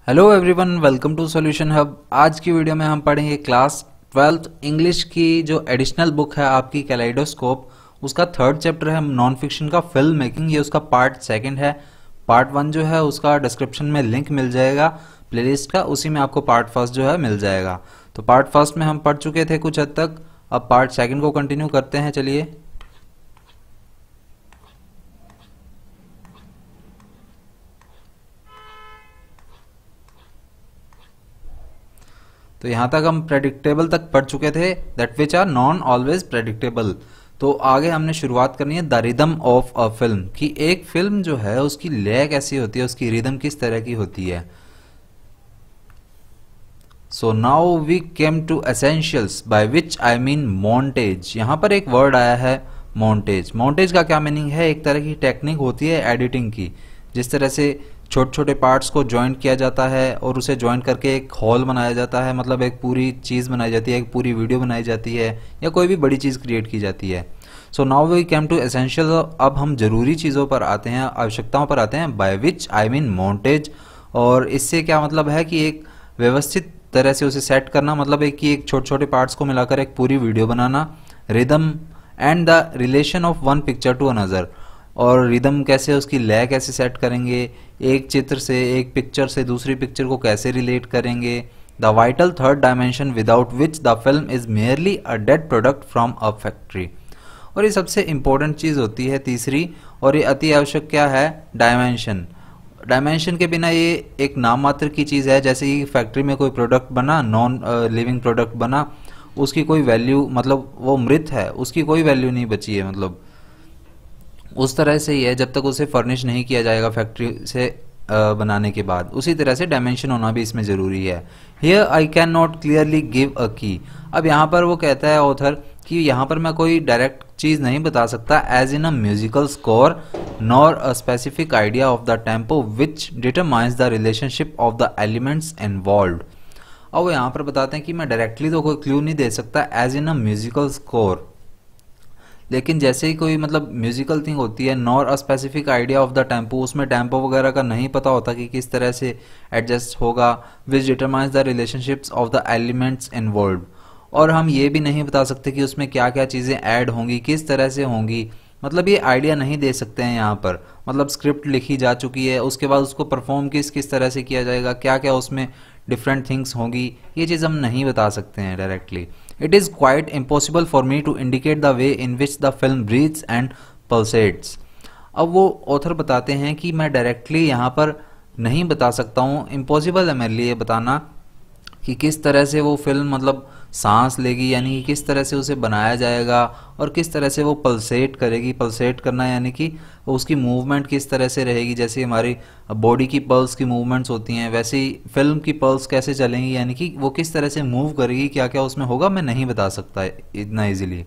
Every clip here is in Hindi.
Hello everyone, welcome to solution hub. आज की वीडियो में हम पढ़ेंगे क्लास 12th इंग्लिश की जो एडिशनल बुक है आपकी कैलेडोस्कोप, उसका थर्ड चैप्टर है नॉन फिक्शन का फिल्म मेकिंग। ये उसका पार्ट सेकंड है। पार्ट वन जो है उसका डिस्क्रिप्शन में लिंक मिल जाएगा प्लेलिस्ट का, उसी में आपको पार्ट फर्स्ट जो है मिल जाएगा। तो पार्ट फर्स्ट में हम पढ़ चुके थे कुछ हद तक, अब पार्ट सेकंड को कंटिन्यू करते हैं। चलिए, तो यहां तक हम प्रेडिक्टेबल तक पढ़ चुके थे, that which are non always predictable. तो आगे हमने शुरुआत करनी है the rhythm of a film, कि एक फिल्म जो है उसकी लय कैसी होती है, उसकी रिदम किस तरह की होती है। So now we came to essentials by which I mean montage. यहां पर एक वर्ड आया है मॉन्टेज। मॉन्टेज का क्या मीनिंग है? एक तरह की टेक्निक होती है एडिटिंग की, जिस तरह से छोटे छोटे पार्ट्स को ज्वाइंट किया जाता है और उसे ज्वाइंट करके एक हॉल बनाया जाता है, मतलब एक पूरी चीज़ बनाई जाती है, एक पूरी वीडियो बनाई जाती है, या कोई भी बड़ी चीज़ क्रिएट की जाती है। So now we came to essential. अब हम जरूरी चीज़ों पर आते हैं, आवश्यकताओं पर आते हैं, bye which I mean montage. और इससे क्या मतलब है कि एक व्यवस्थित तरह से उसे सेट करना, मतलब है कि एक छोटे छोटे पार्ट्स को मिलाकर एक पूरी वीडियो बनाना। Rhythm and the relation of one picture to another, और रिदम कैसे, उसकी लय कैसे सेट करेंगे, एक चित्र से, एक पिक्चर से दूसरी पिक्चर को कैसे रिलेट करेंगे। The vital third dimension without which the film is merely a dead product from a factory. और ये सबसे इंपॉर्टेंट चीज़ होती है तीसरी, और ये अति आवश्यक क्या है? डायमेंशन। डायमेंशन के बिना ये एक नाम मात्र की चीज़ है। जैसे कि फैक्ट्री में कोई प्रोडक्ट बना, नॉन लिविंग प्रोडक्ट बना, उसकी कोई वैल्यू, मतलब वो मृत है, उसकी कोई वैल्यू नहीं बची है, मतलब उस तरह से ही है जब तक उसे फर्निश नहीं किया जाएगा फैक्ट्री से बनाने के बाद। उसी तरह से डायमेंशन होना भी इसमें ज़रूरी है। Here I can not clearly give a की। अब यहाँ पर वो कहता है ऑथर कि यहाँ पर मैं कोई डायरेक्ट चीज़ नहीं बता सकता, as in a musical score nor a specific idea of the tempo which determines the relationship of the elements involved. अब वो यहाँ पर बताते हैं कि मैं डायरेक्टली तो कोई क्लू नहीं दे सकता as in a musical score, लेकिन जैसे ही कोई मतलब म्यूजिकल थिंग होती है, nor a specific idea of the tempo, उसमें टेम्पो वगैरह का नहीं पता होता कि किस तरह से एडजस्ट होगा, विच determines the relationships of the elements involved. और हम ये भी नहीं बता सकते कि उसमें क्या क्या चीज़ें ऐड होंगी, किस तरह से होंगी, मतलब ये आइडिया नहीं दे सकते हैं यहाँ पर। मतलब स्क्रिप्ट लिखी जा चुकी है, उसके बाद उसको परफॉर्म किस किस तरह से किया जाएगा, क्या क्या उसमें डिफरेंट थिंग्स होंगी, ये चीज़ हम नहीं बता सकते हैं directly. It is quite impossible for me to indicate the way in which the film breathes and pulsates। अब वो ऑथर बताते हैं कि मैं डायरेक्टली यहाँ पर नहीं बता सकता हूँ, इम्पॉसिबल है मेरे लिए बताना कि किस तरह से वो फिल्म मतलब सांस लेगी, यानी कि किस तरह से उसे बनाया जाएगा और किस तरह से वो पल्सेट करेगी। पल्सेट करना यानी कि उसकी मूवमेंट किस तरह से रहेगी, जैसे हमारी बॉडी की पल्स की मूवमेंट्स होती हैं, वैसे ही फिल्म की पल्स कैसे चलेंगी, यानी कि वो किस तरह से मूव करेगी, क्या क्या उसमें होगा, मैं नहीं बता सकता इतना easily.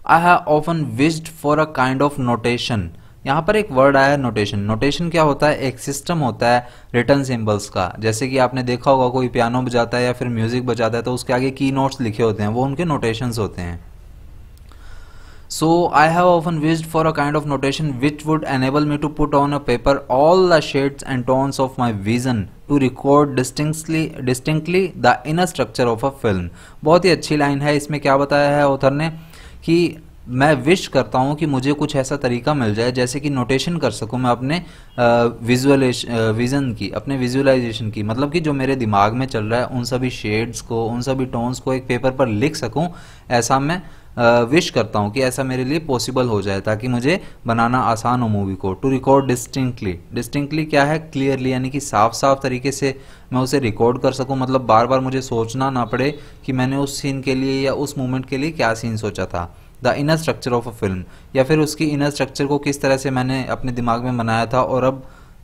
I have often wished for a kind of notation. यहाँ पर एक वर्ड आया है नोटेशन। नोटेशन क्या होता है? एक सिस्टम होता है रिटर्न सिंबल्स का। जैसे कि आपने देखा होगा कोई पियानो बजाता है या फिर म्यूजिक बजाता है तो उसके आगे की नोट्स लिखे होते हैं, वो उनके नोटेशंस होते हैं। So I have often wished for a kind of notation which would enable me to put on a paper all the shades and tones of my vision to record distinctly the inner structure of a film। बहुत ही अच्छी लाइन है। इसमें क्या बताया है ऑथर ने कि मैं विश करता हूँ कि मुझे कुछ ऐसा तरीका मिल जाए जैसे कि नोटेशन कर सकूँ मैं अपने विजन की, अपने विजुअलाइजेशन की, मतलब कि जो मेरे दिमाग में चल रहा है उन सभी शेड्स को, उन सभी टोन्स को एक पेपर पर लिख सकूँ। ऐसा मैं विश करता हूँ कि ऐसा मेरे लिए पॉसिबल हो जाए, ताकि मुझे बनाना आसान हो मूवी को। To record distinctly. डिस्टिंक्टली क्या है? क्लियरली, यानी कि साफ साफ तरीके से मैं उसे रिकॉर्ड कर सकूँ, मतलब बार बार मुझे सोचना ना पड़े कि मैंने उस सीन के लिए या उस मोमेंट के लिए क्या सीन सोचा था। The inner structure of a film, या फिर उसकी इनर स्ट्रक्चर को किस तरह से मैंने अपने दिमाग में बनाया था। और अब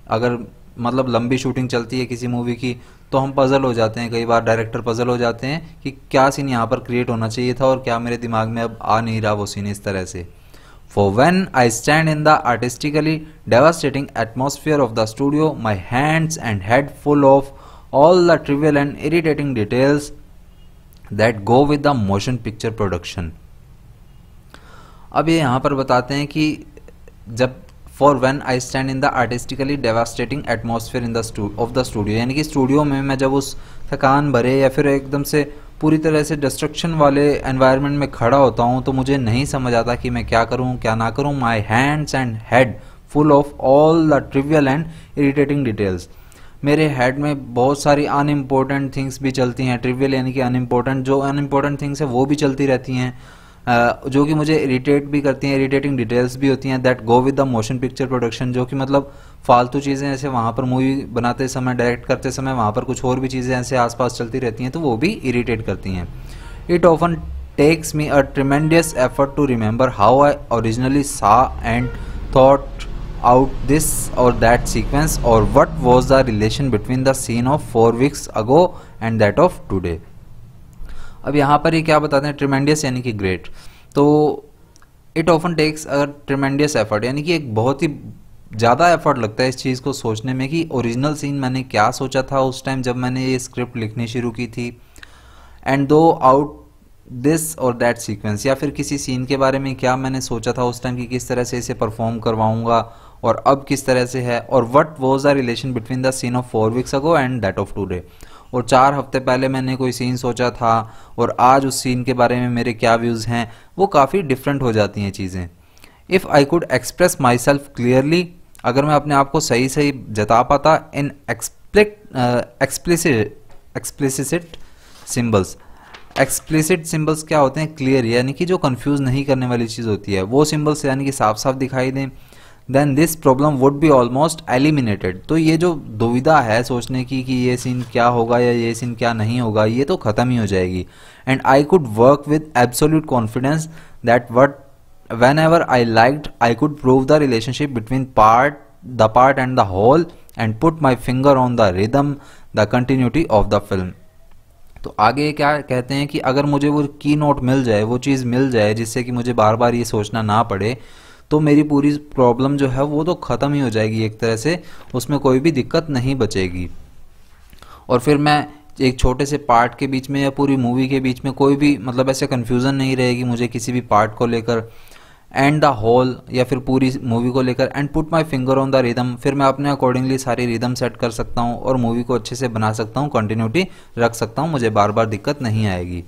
अगर मतलब लंबी शूटिंग चलती है किसी मूवी की तो हम पजल हो जाते हैं, कई बार डायरेक्टर पजल हो जाते हैं कि क्या सीन यहाँ पर क्रिएट होना चाहिए था और क्या मेरे दिमाग में अब आ नहीं रहा वो सीन इस तरह से। For when I stand in the artistically devastating atmosphere of the studio, my hands and head full of all the trivial and irritating details that go with the motion picture production। अब ये यहाँ पर बताते हैं कि जब for when I stand in the artistically devastating atmosphere in the of the studio, यानी कि स्टूडियो में मैं जब उस थकान भरे या फिर एकदम से पूरी तरह से डिस्ट्रक्शन वाले एनवायरनमेंट में खड़ा होता हूँ तो मुझे नहीं समझ आता कि मैं क्या करूँ क्या ना करूँ. My hands and head full of all the trivial and irritating details. मेरे हेड में बहुत सारी अनइम्पोर्टेंट थिंग्स भी चलती हैं. ट्रिवियल यानी कि अनइम्पोर्टेंट, जो अनइम्पोर्टेंट थिंग्स है वो भी चलती रहती हैं, जो कि मुझे इरिटेट भी करती हैं. इरिटेटिंग डिटेल्स भी होती हैं that go with the motion picture production, जो कि मतलब फालतू चीज़ें ऐसे वहाँ पर मूवी बनाते समय डायरेक्ट करते समय वहाँ पर कुछ और भी चीज़ें ऐसे आसपास चलती रहती हैं तो वो भी इरिटेट करती हैं. It often takes me a tremendous effort to remember how I originally saw and thought out this or that sequence or what was the relation between the scene of 4 weeks ago and that of today. अब यहाँ पर ये क्या बताते हैं, ट्रिमेंडियस यानी कि ग्रेट. तो it often takes a tremendous effort, यानी कि एक बहुत ही ज़्यादा एफर्ट लगता है इस चीज़ को सोचने में कि ओरिजिनल सीन मैंने क्या सोचा था उस टाइम जब मैंने ये स्क्रिप्ट लिखनी शुरू की थी. एंड दो आउट दिस और दैट सीक्वेंस, या फिर किसी सीन के बारे में क्या मैंने सोचा था उस टाइम कि किस तरह से इसे परफॉर्म करवाऊंगा और अब किस तरह से है. और what was the relation between the scene of 4 weeks ago and that of today, और 4 हफ्ते पहले मैंने कोई सीन सोचा था और आज उस सीन के बारे में मेरे क्या व्यूज़ हैं, वो काफ़ी डिफरेंट हो जाती हैं चीज़ें. If I could express my self clearly, अगर मैं अपने आप को सही सही जता पाता इन एक्सप्लिसिट सिम्बल्स. एक्सप्लिसिट सिंबल्स क्या होते हैं, क्लियर यानी कि जो कंफ्यूज नहीं करने वाली चीज़ होती है, वो सिंबल्स यानी कि साफ साफ दिखाई दें. Then this problem would be almost eliminated. तो ये जो दुविधा है सोचने की कि ये सीन क्या होगा या ये सीन क्या नहीं होगा, ये तो ख़त्म ही हो जाएगी. And I could work with absolute confidence that whenever I liked I could prove the relationship between the part and the whole and put my finger on the rhythm the continuity of the film. तो आगे क्या कहते हैं कि अगर मुझे वो की नोट मिल जाए, वो चीज़ मिल जाए जिससे कि मुझे बार बार ये सोचना ना पड़े, तो मेरी पूरी प्रॉब्लम जो है वो तो ख़त्म ही हो जाएगी एक तरह से, उसमें कोई भी दिक्कत नहीं बचेगी. और फिर मैं एक छोटे से पार्ट के बीच में या पूरी मूवी के बीच में कोई भी मतलब ऐसे कन्फ्यूज़न नहीं रहेगी मुझे किसी भी पार्ट को लेकर. एंड द होल या फिर पूरी मूवी को लेकर. And put my finger on the rhythm, फिर मैं अपने अकॉर्डिंगली सारी रिदम सेट कर सकता हूँ और मूवी को अच्छे से बना सकता हूँ, कंटिन्यूटी रख सकता हूँ, मुझे बार बार दिक्कत नहीं आएगी.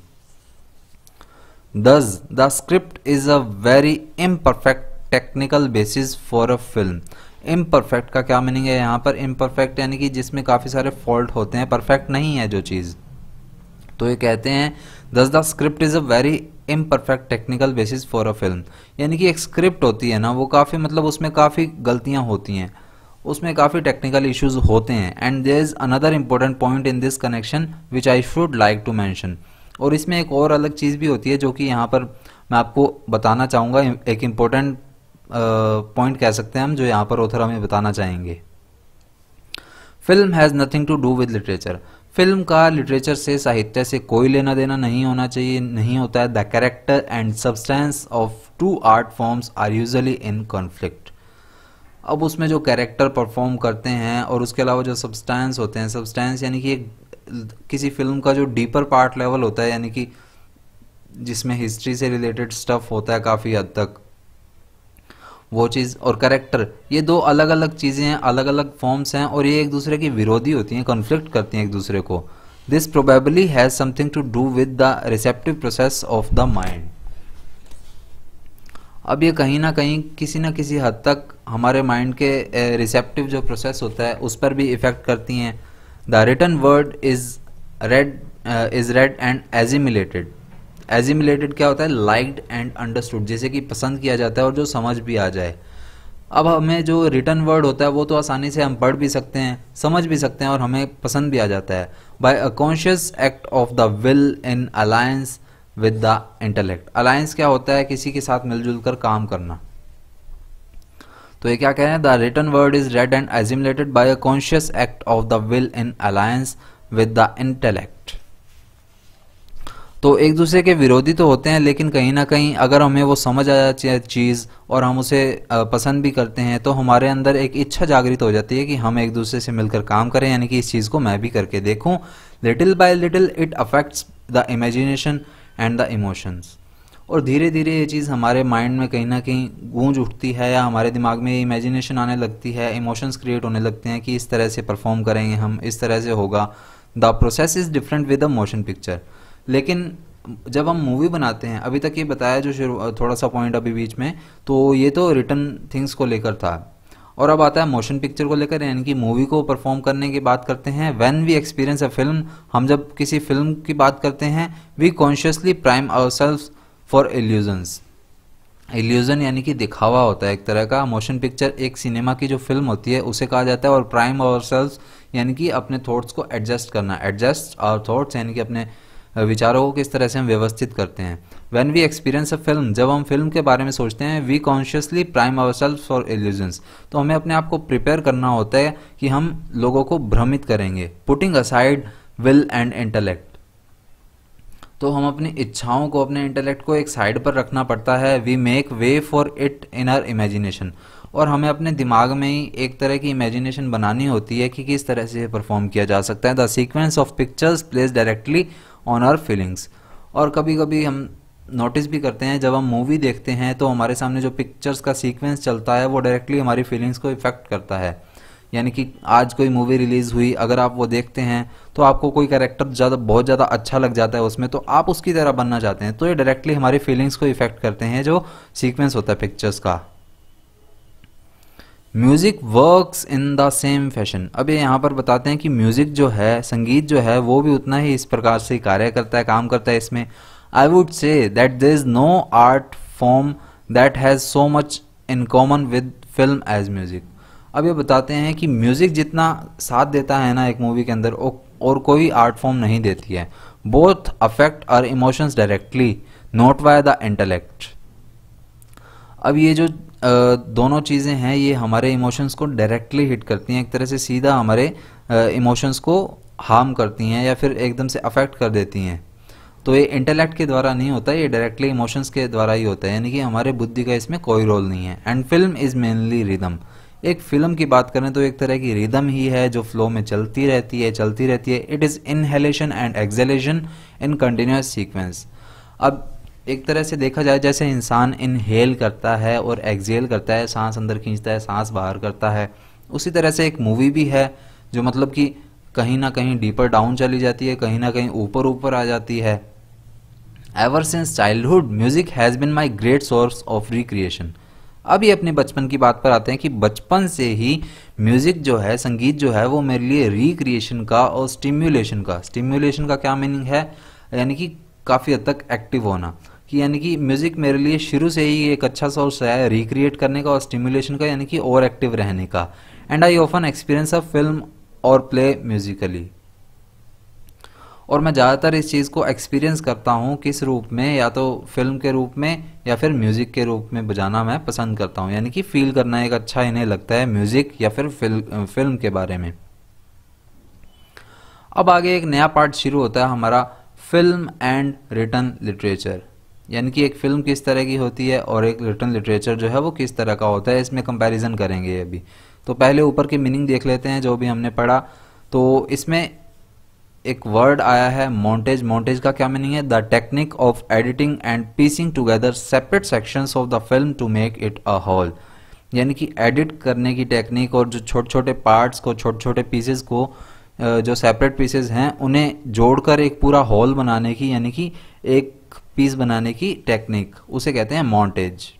Thus, the script is a very imperfect technical basis for a film. imperfect का क्या मीनिंग है यहाँ पर, imperfect यानी कि जिसमें काफ़ी सारे फॉल्ट होते हैं, परफेक्ट नहीं है जो चीज़. तो ये कहते हैं thus the script is a very imperfect technical basis for a film, यानी कि एक स्क्रिप्ट होती है ना वो काफ़ी मतलब उसमें काफ़ी गलतियाँ होती हैं, उसमें काफ़ी टेक्निकल इश्यूज होते हैं. And there is another important point in this connection which I should like to mention. और इसमें एक और अलग चीज़ भी होती है जो कि यहाँ पर मैं आपको बताना चाहूँगा, एक इम्पोर्टेंट पॉइंट कह सकते हैं हम, जो यहाँ पर ऑथर हमें बताना चाहेंगे. Film has nothing to do with literature. Film का लिटरेचर से, साहित्य से कोई लेना देना नहीं होना चाहिए, नहीं होता है. The character and substance of two art forms are usually in conflict. अब उसमें जो कैरेक्टर परफॉर्म करते हैं और उसके अलावा जो सब्सटेंस होते हैं, सब्सटेंस यानी कि किसी फिल्म का जो डीपर पार्ट लेवल होता है, यानी कि जिसमें हिस्ट्री से रिलेटेड स्टफ होता है काफ़ी हद तक, वो चीज़ और कैरेक्टर, ये दो अलग अलग चीज़ें हैं, अलग अलग फॉर्म्स हैं और ये एक दूसरे की विरोधी होती हैं, कॉन्फ्लिक्ट करती हैं एक दूसरे को. This probably has something to do with the receptive process of the mind. अब ये कहीं ना कहीं किसी न किसी हद तक हमारे माइंड के रिसेप्टिव जो प्रोसेस होता है उस पर भी इफ़ेक्ट करती हैं. The written word is read and assimilated. Assimilated क्या होता है, लाइक्ड एंड अंडरस्टूड, जैसे कि पसंद किया जाता है और जो समझ भी आ जाए. अब हमें जो रिटन वर्ड होता है वो तो आसानी से हम पढ़ भी सकते हैं, समझ भी सकते हैं और हमें पसंद भी आ जाता है. By a conscious act of the will in alliance with the intellect. Alliance क्या होता है, किसी के साथ मिलजुल कर काम करना. तो ये क्या कह रहे हैं, the written word is read and assimilated by a conscious act of the will in alliance with the intellect. तो एक दूसरे के विरोधी तो होते हैं, लेकिन कहीं ना कहीं अगर हमें वो समझ आ जाती है चीज़ और हम उसे पसंद भी करते हैं तो हमारे अंदर एक इच्छा जागृत हो जाती है कि हम एक दूसरे से मिलकर काम करें, यानी कि इस चीज़ को मैं भी करके देखूं. Little bye little it affects the imagination and the emotions. और धीरे धीरे ये चीज़ हमारे माइंड में कहीं ना कहीं गूंज उठती है, या हमारे दिमाग में इमेजिनेशन आने लगती है, इमोशंस क्रिएट होने लगते हैं कि इस तरह से परफॉर्म करेंगे हम, इस तरह से होगा। The process is different with the motion picture. लेकिन जब हम मूवी बनाते हैं, अभी तक ये बताया जो थोड़ा सा पॉइंट अभी बीच में, तो ये तो रिटन थिंग्स को लेकर था, और अब आता है मोशन पिक्चर को लेकर, यानी कि मूवी को परफॉर्म करने की बात करते हैं। When we experience a film, हम जब किसी फिल्म की बात करते हैं, we consciously prime ourselves for illusions. Illusion यानी कि दिखावा होता है एक तरह का। मोशन पिक्चर एक सिनेमा की जो फिल्म होती है उसे कहा जाता है, और प्राइम आवरसेल्व्स यानी कि अपने थॉट्स को एडजस्ट करना, एडजस्ट आवर थॉट्स यानी कि अपने विचारों को किस तरह से हम व्यवस्थित करते हैं। When we experience a film, जब हम फिल्म के बारे में सोचते हैं, we consciously prime ourselves for illusions, तो हमें अपने आप को प्रिपेयर करना होता है कि हम लोगों को भ्रमित करेंगे। Putting aside will and intellect, तो हम अपनी इच्छाओं को, अपने इंटेलेक्ट को एक साइड पर रखना पड़ता है। We make way for it in our imagination, और हमें अपने दिमाग में ही एक तरह की इमेजिनेशन बनानी होती है कि किस तरह से परफॉर्म किया जा सकता है। The sequence of pictures plays directly on our feelings, और कभी कभी हम नोटिस भी करते हैं, जब हम मूवी देखते हैं तो हमारे सामने जो पिक्चर्स का सीक्वेंस चलता है वो डायरेक्टली हमारी फीलिंग्स को इफेक्ट करता है। यानी कि आज कोई मूवी रिलीज हुई, अगर आप वो देखते हैं तो आपको कोई कैरेक्टर बहुत ज़्यादा अच्छा लग जाता है उसमें, तो आप उसकी तरह बनना चाहते हैं, तो ये डायरेक्टली हमारी फीलिंग्स को इफेक्ट करते हैं, जो सीक्वेंस होता है पिक्चर्स का। Music works in the same fashion, अब ये यहाँ पर बताते हैं कि म्यूजिक जो है, संगीत जो है, वो भी उतना ही इस प्रकार से कार्य करता है, काम करता है इसमें। I would say that there is no art form that has so much in common with film as music. अब ये बताते हैं कि म्यूजिक जितना साथ देता है ना एक मूवी के अंदर, और कोई आर्ट फॉर्म नहीं देती है। Both affect our emotions directly, not by the intellect. अब ये जो दोनों चीज़ें हैं, ये हमारे इमोशंस को डायरेक्टली हिट करती हैं, एक तरह से सीधा हमारे इमोशंस को हार्म करती हैं, या फिर एकदम से अफेक्ट कर देती हैं। तो ये इंटेलेक्ट के द्वारा नहीं होता, ये डायरेक्टली इमोशंस के द्वारा ही होता है, यानी कि हमारे बुद्धि का इसमें कोई रोल नहीं है। And film is mainly rhythm, एक फिल्म की बात करें तो एक तरह की रिदम ही है जो फ्लो में चलती रहती है, चलती रहती है। It is inhalation and exhalation in continuous sequence. अब एक तरह से देखा जाए, जैसे इंसान इनहेल करता है और एक्सहेल करता है, सांस अंदर खींचता है, सांस बाहर करता है, उसी तरह से एक मूवी भी है जो मतलब कि कहीं ना कहीं डीपर डाउन चली जाती है, कहीं ना कहीं ऊपर ऊपर आ जाती है। Ever since childhood music has been my great source of recreation. अब ये अपने बचपन की बात पर आते हैं कि बचपन से ही म्यूजिक जो है, संगीत जो है, वो मेरे लिए रिक्रिएशन का और स्टिम्युलेशन का, स्टिम्युलेशन का क्या मीनिंग है, यानी कि काफ़ी हद तक एक्टिव होना, कि यानी कि म्यूजिक मेरे लिए शुरू से ही एक अच्छा सोर्स है रिक्रिएट करने का और स्टिम्युलेशन का, यानी कि ओवर एक्टिव रहने का। And I often experience a film और प्ले म्यूजिकली, और मैं ज़्यादातर इस चीज़ को एक्सपीरियंस करता हूँ किस रूप में, या तो फिल्म के रूप में या फिर म्यूज़िक के रूप में बजाना मैं पसंद करता हूँ, यानी कि फील करना एक अच्छा इन्हें लगता है म्यूज़िक या फिर फिल्म के बारे में। अब आगे एक नया पार्ट शुरू होता है हमारा, फिल्म एंड रिटन लिटरेचर, यानी कि एक फिल्म किस तरह की होती है और एक रिटन लिटरेचर जो है वो किस तरह का होता है, इसमें कंपैरिजन करेंगे अभी। तो पहले ऊपर की मीनिंग देख लेते हैं जो भी हमने पढ़ा। तो इसमें एक वर्ड आया है मोंटेज। मोंटेज का क्या मीनिंग है? The technique of editing and piecing together separate sections of the film to make it a whole, यानी कि एडिट करने की टेक्निक, और जो छोटे छोटे पार्ट्स को, छोटे छोटे पीसेस को, जो सेपरेट पीसेस हैं उन्हें जोड़कर एक पूरा होल बनाने की, यानी कि एक पीस बनाने की टेक्निक, उसे कहते हैं मोंटेज।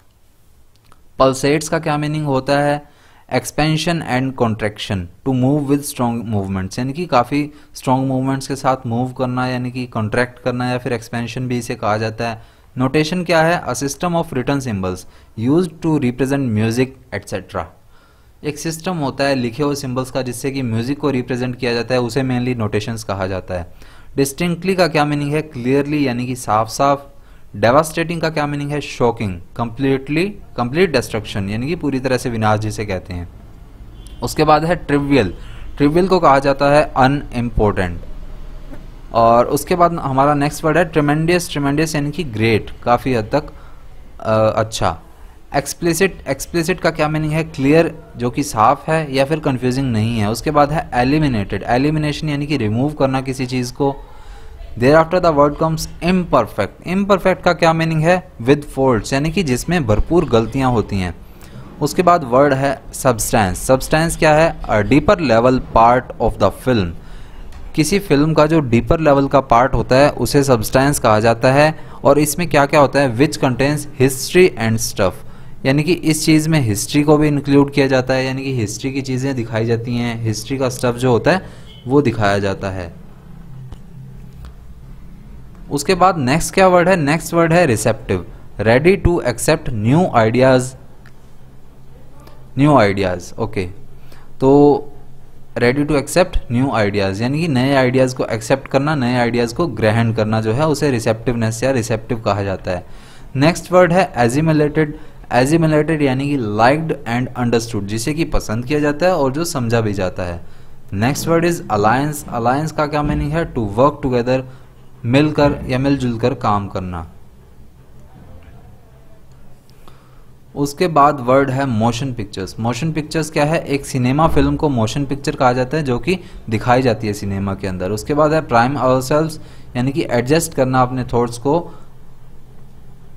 पल्सेट्स का क्या मीनिंग होता है? Expansion and contraction to move with strong movements, यानी कि काफ़ी स्ट्रॉन्ग मूवमेंट्स के साथ मूव करना, यानी कि कॉन्ट्रैक्ट करना, या फिर एक्सपेंशन भी इसे कहा जाता है। नोटेशन क्या है? A system of written symbols used to represent music etcetera, एक सिस्टम होता है लिखे हुए सिंबल्स का जिससे कि म्यूजिक को रिप्रेजेंट किया जाता है, उसे मेनली नोटेशंस कहा जाता है। डिस्टिंक्टली का क्या मीनिंग है? क्लियरली, यानी कि साफ साफ। डेवास्टेटिंग का क्या मीनिंग है? शॉकिंग। कंप्लीट डिस्ट्रक्शन, यानी कि पूरी तरह से विनाश जिसे कहते हैं। उसके बाद है ट्रिवियल। ट्रिवियल को कहा जाता है अनइम्पोर्टेंट। और उसके बाद हमारा नेक्स्ट वर्ड है ट्रेमेंडियस। ट्रेमेंडियस यानी कि ग्रेट, काफ़ी हद तक अच्छा। एक्सप्लिसिट। एक्सप्लिसिट का क्या मीनिंग है? क्लियर, जो कि साफ है या फिर कंफ्यूजिंग नहीं है। उसके बाद है एलिमिनेटेड। एलिमिनेशन यानी कि रिमूव करना किसी चीज़ को। Thereafter the word comes imperfect. Imperfect का क्या मीनिंग है? विद फॉल्ट्स, यानी कि जिसमें भरपूर गलतियां होती हैं। उसके बाद वर्ड है सब्सटेंस। सब्सटेंस क्या है? A deeper level part of the film. किसी फिल्म का जो डीपर लेवल का पार्ट होता है उसे सब्सटेंस कहा जाता है। और इसमें क्या क्या होता है? Which contains history and stuff, यानी कि इस चीज़ में हिस्ट्री को भी इंक्लूड किया जाता है, यानी कि हिस्ट्री की चीज़ें दिखाई जाती हैं, हिस्ट्री का स्टफ जो होता है वो दिखाया जाता है। उसके बाद नेक्स्ट क्या वर्ड है? नेक्स्ट वर्ड है receptive. Ready to accept new ideas. New ideas, okay. तो ready to accept new ideas, यानी कि नए आइडियाज़ को एक्सेप्ट करना, नए आइडियाज़ को ग्रहण करना जो है उसे रिसेप्टिवनेस या रिसेप्टिव कहा जाता है। नेक्स्ट वर्ड है एजिमुलेटेड। एजिमुलेटेड यानी कि लाइक्ड एंड अंडरस्टूड, जिसे कि पसंद किया जाता है और जो समझा भी जाता है। Next word is alliance. Alliance का क्या मीनिंग है? टू वर्क टुगेदर, मिलकर या मिलजुल कर काम करना। उसके बाद वर्ड है मोशन पिक्चर्स। मोशन पिक्चर्स क्या है? एक सिनेमा फिल्म को मोशन पिक्चर कहा जाता है जो कि दिखाई जाती है सिनेमा के अंदर। उसके बाद है प्राइम आवरसेल्व्स, यानी कि एडजस्ट करना अपने थॉट्स को।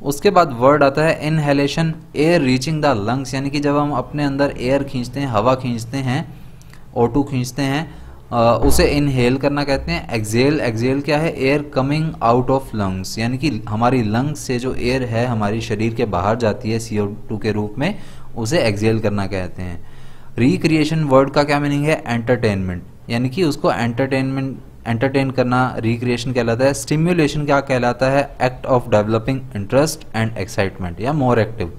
उसके बाद वर्ड आता है inhalation. Air reaching the lungs, यानी कि जब हम अपने अंदर एयर खींचते हैं, हवा खींचते हैं, O2 खींचते हैं, उसे इनहेल करना कहते हैं। एक्सेल, एक्सेल क्या है? Air coming out of lungs, यानी कि हमारी लंग्स से जो एयर है हमारी शरीर के बाहर जाती है CO2 के रूप में, उसे एक्सेल करना कहते हैं। रिक्रिएशन वर्ड का क्या मीनिंग है? एंटरटेनमेंट, यानी कि उसको एंटरटेन करना रिक्रिएशन कहलाता है। स्टिम्युलेशन क्या कहलाता है? Act of developing interest and excitement या मोर एक्टिव,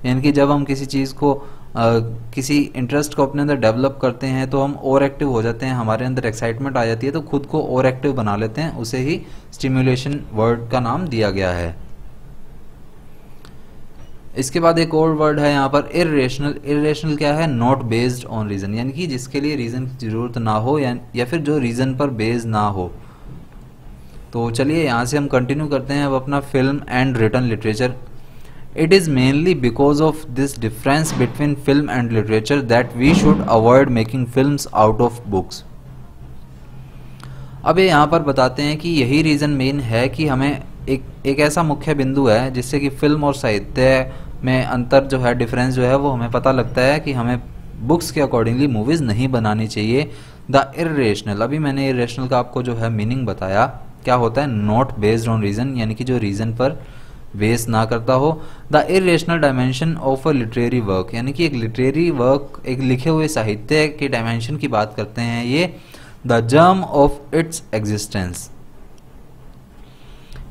यानी कि जब हम किसी चीज़ को किसी इंटरेस्ट को अपने अंदर डेवलप करते हैं तो हम और एक्टिव हो जाते हैं, हमारे अंदर एक्साइटमेंट आ जाती है तो खुद को और एक्टिव बना लेते हैं, उसे ही स्टिम्युलेशन वर्ड का नाम दिया गया है। इसके बाद एक और वर्ड है यहाँ पर इर्रेशनल। इर्रेशनल क्या है? नॉट बेस्ड ऑन रीजन, यानी कि जिसके लिए रीजन की जरूरत ना हो या फिर जो रीजन पर बेस्ड ना हो। तो चलिए यहाँ से हम कंटिन्यू करते हैं अब अपना film and written literature. It is mainly because of this difference between film and literature that we should avoid making films out of books. अब ये यहाँ पर बताते हैं कि यही रीज़न मेन है कि हमें एक ऐसा मुख्य बिंदु है जिससे कि फिल्म और साहित्य में अंतर जो है, डिफरेंस जो है वो हमें पता लगता है कि हमें बुक्स के अकॉर्डिंगली मूवीज़ नहीं बनानी चाहिए। द इर्रेशनल, अभी मैंने इर्रेशनल का आपको जो है मीनिंग बताया, क्या होता है? नॉट बेस्ड ऑन रीज़न, यानी कि जो रीज़न पर बेस ना करता हो। The irrational dimension of a literary work, यानी कि एक लिटरेरी वर्क, एक लिखे हुए साहित्य के डायमेंशन की बात करते हैं ये। The germ of its existence,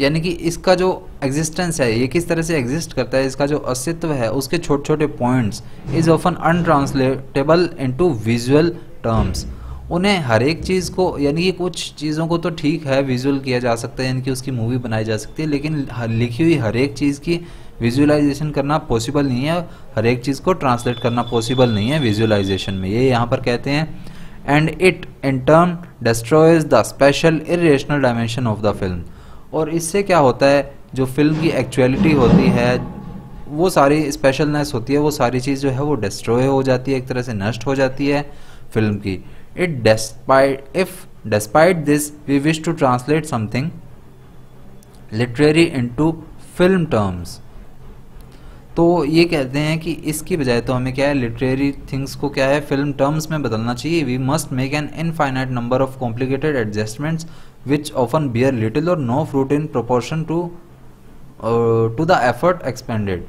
यानी कि इसका जो एग्जिस्टेंस है, ये किस तरह से एग्जिस्ट करता है, इसका जो अस्तित्व है, उसके छोटे छोटे points is often untranslatable into visual terms. उन्हें हर एक चीज़ को, यानी कि कुछ चीज़ों को तो ठीक है विजुअल किया जा सकता है, यानी कि उसकी मूवी बनाई जा सकती है, लेकिन लिखी हुई हर एक चीज़ की विजुअलाइजेशन करना पॉसिबल नहीं है, हर एक चीज़ को ट्रांसलेट करना पॉसिबल नहीं है विजुअलाइजेशन में, ये यहाँ पर कहते हैं। And it in turn destroys the special irrational dimension of the film, और इससे क्या होता है, जो फिल्म की एक्चुअलिटी होती है, वो सारी स्पेशलनेस होती है, वो सारी चीज़ जो है वो डिस्ट्रॉय हो जाती है, एक तरह से नष्ट हो जाती है फिल्म की। If despite this we wish to translate something literary into film terms, तो ये कहते हैं कि इसकी बजाय तो हमें क्या है, लिटरेरी थिंग्स को क्या है फिल्म टर्म्स में बदलना चाहिए। We must make an infinite number of complicated adjustments which often bear little or no fruit in proportion to the effort expended.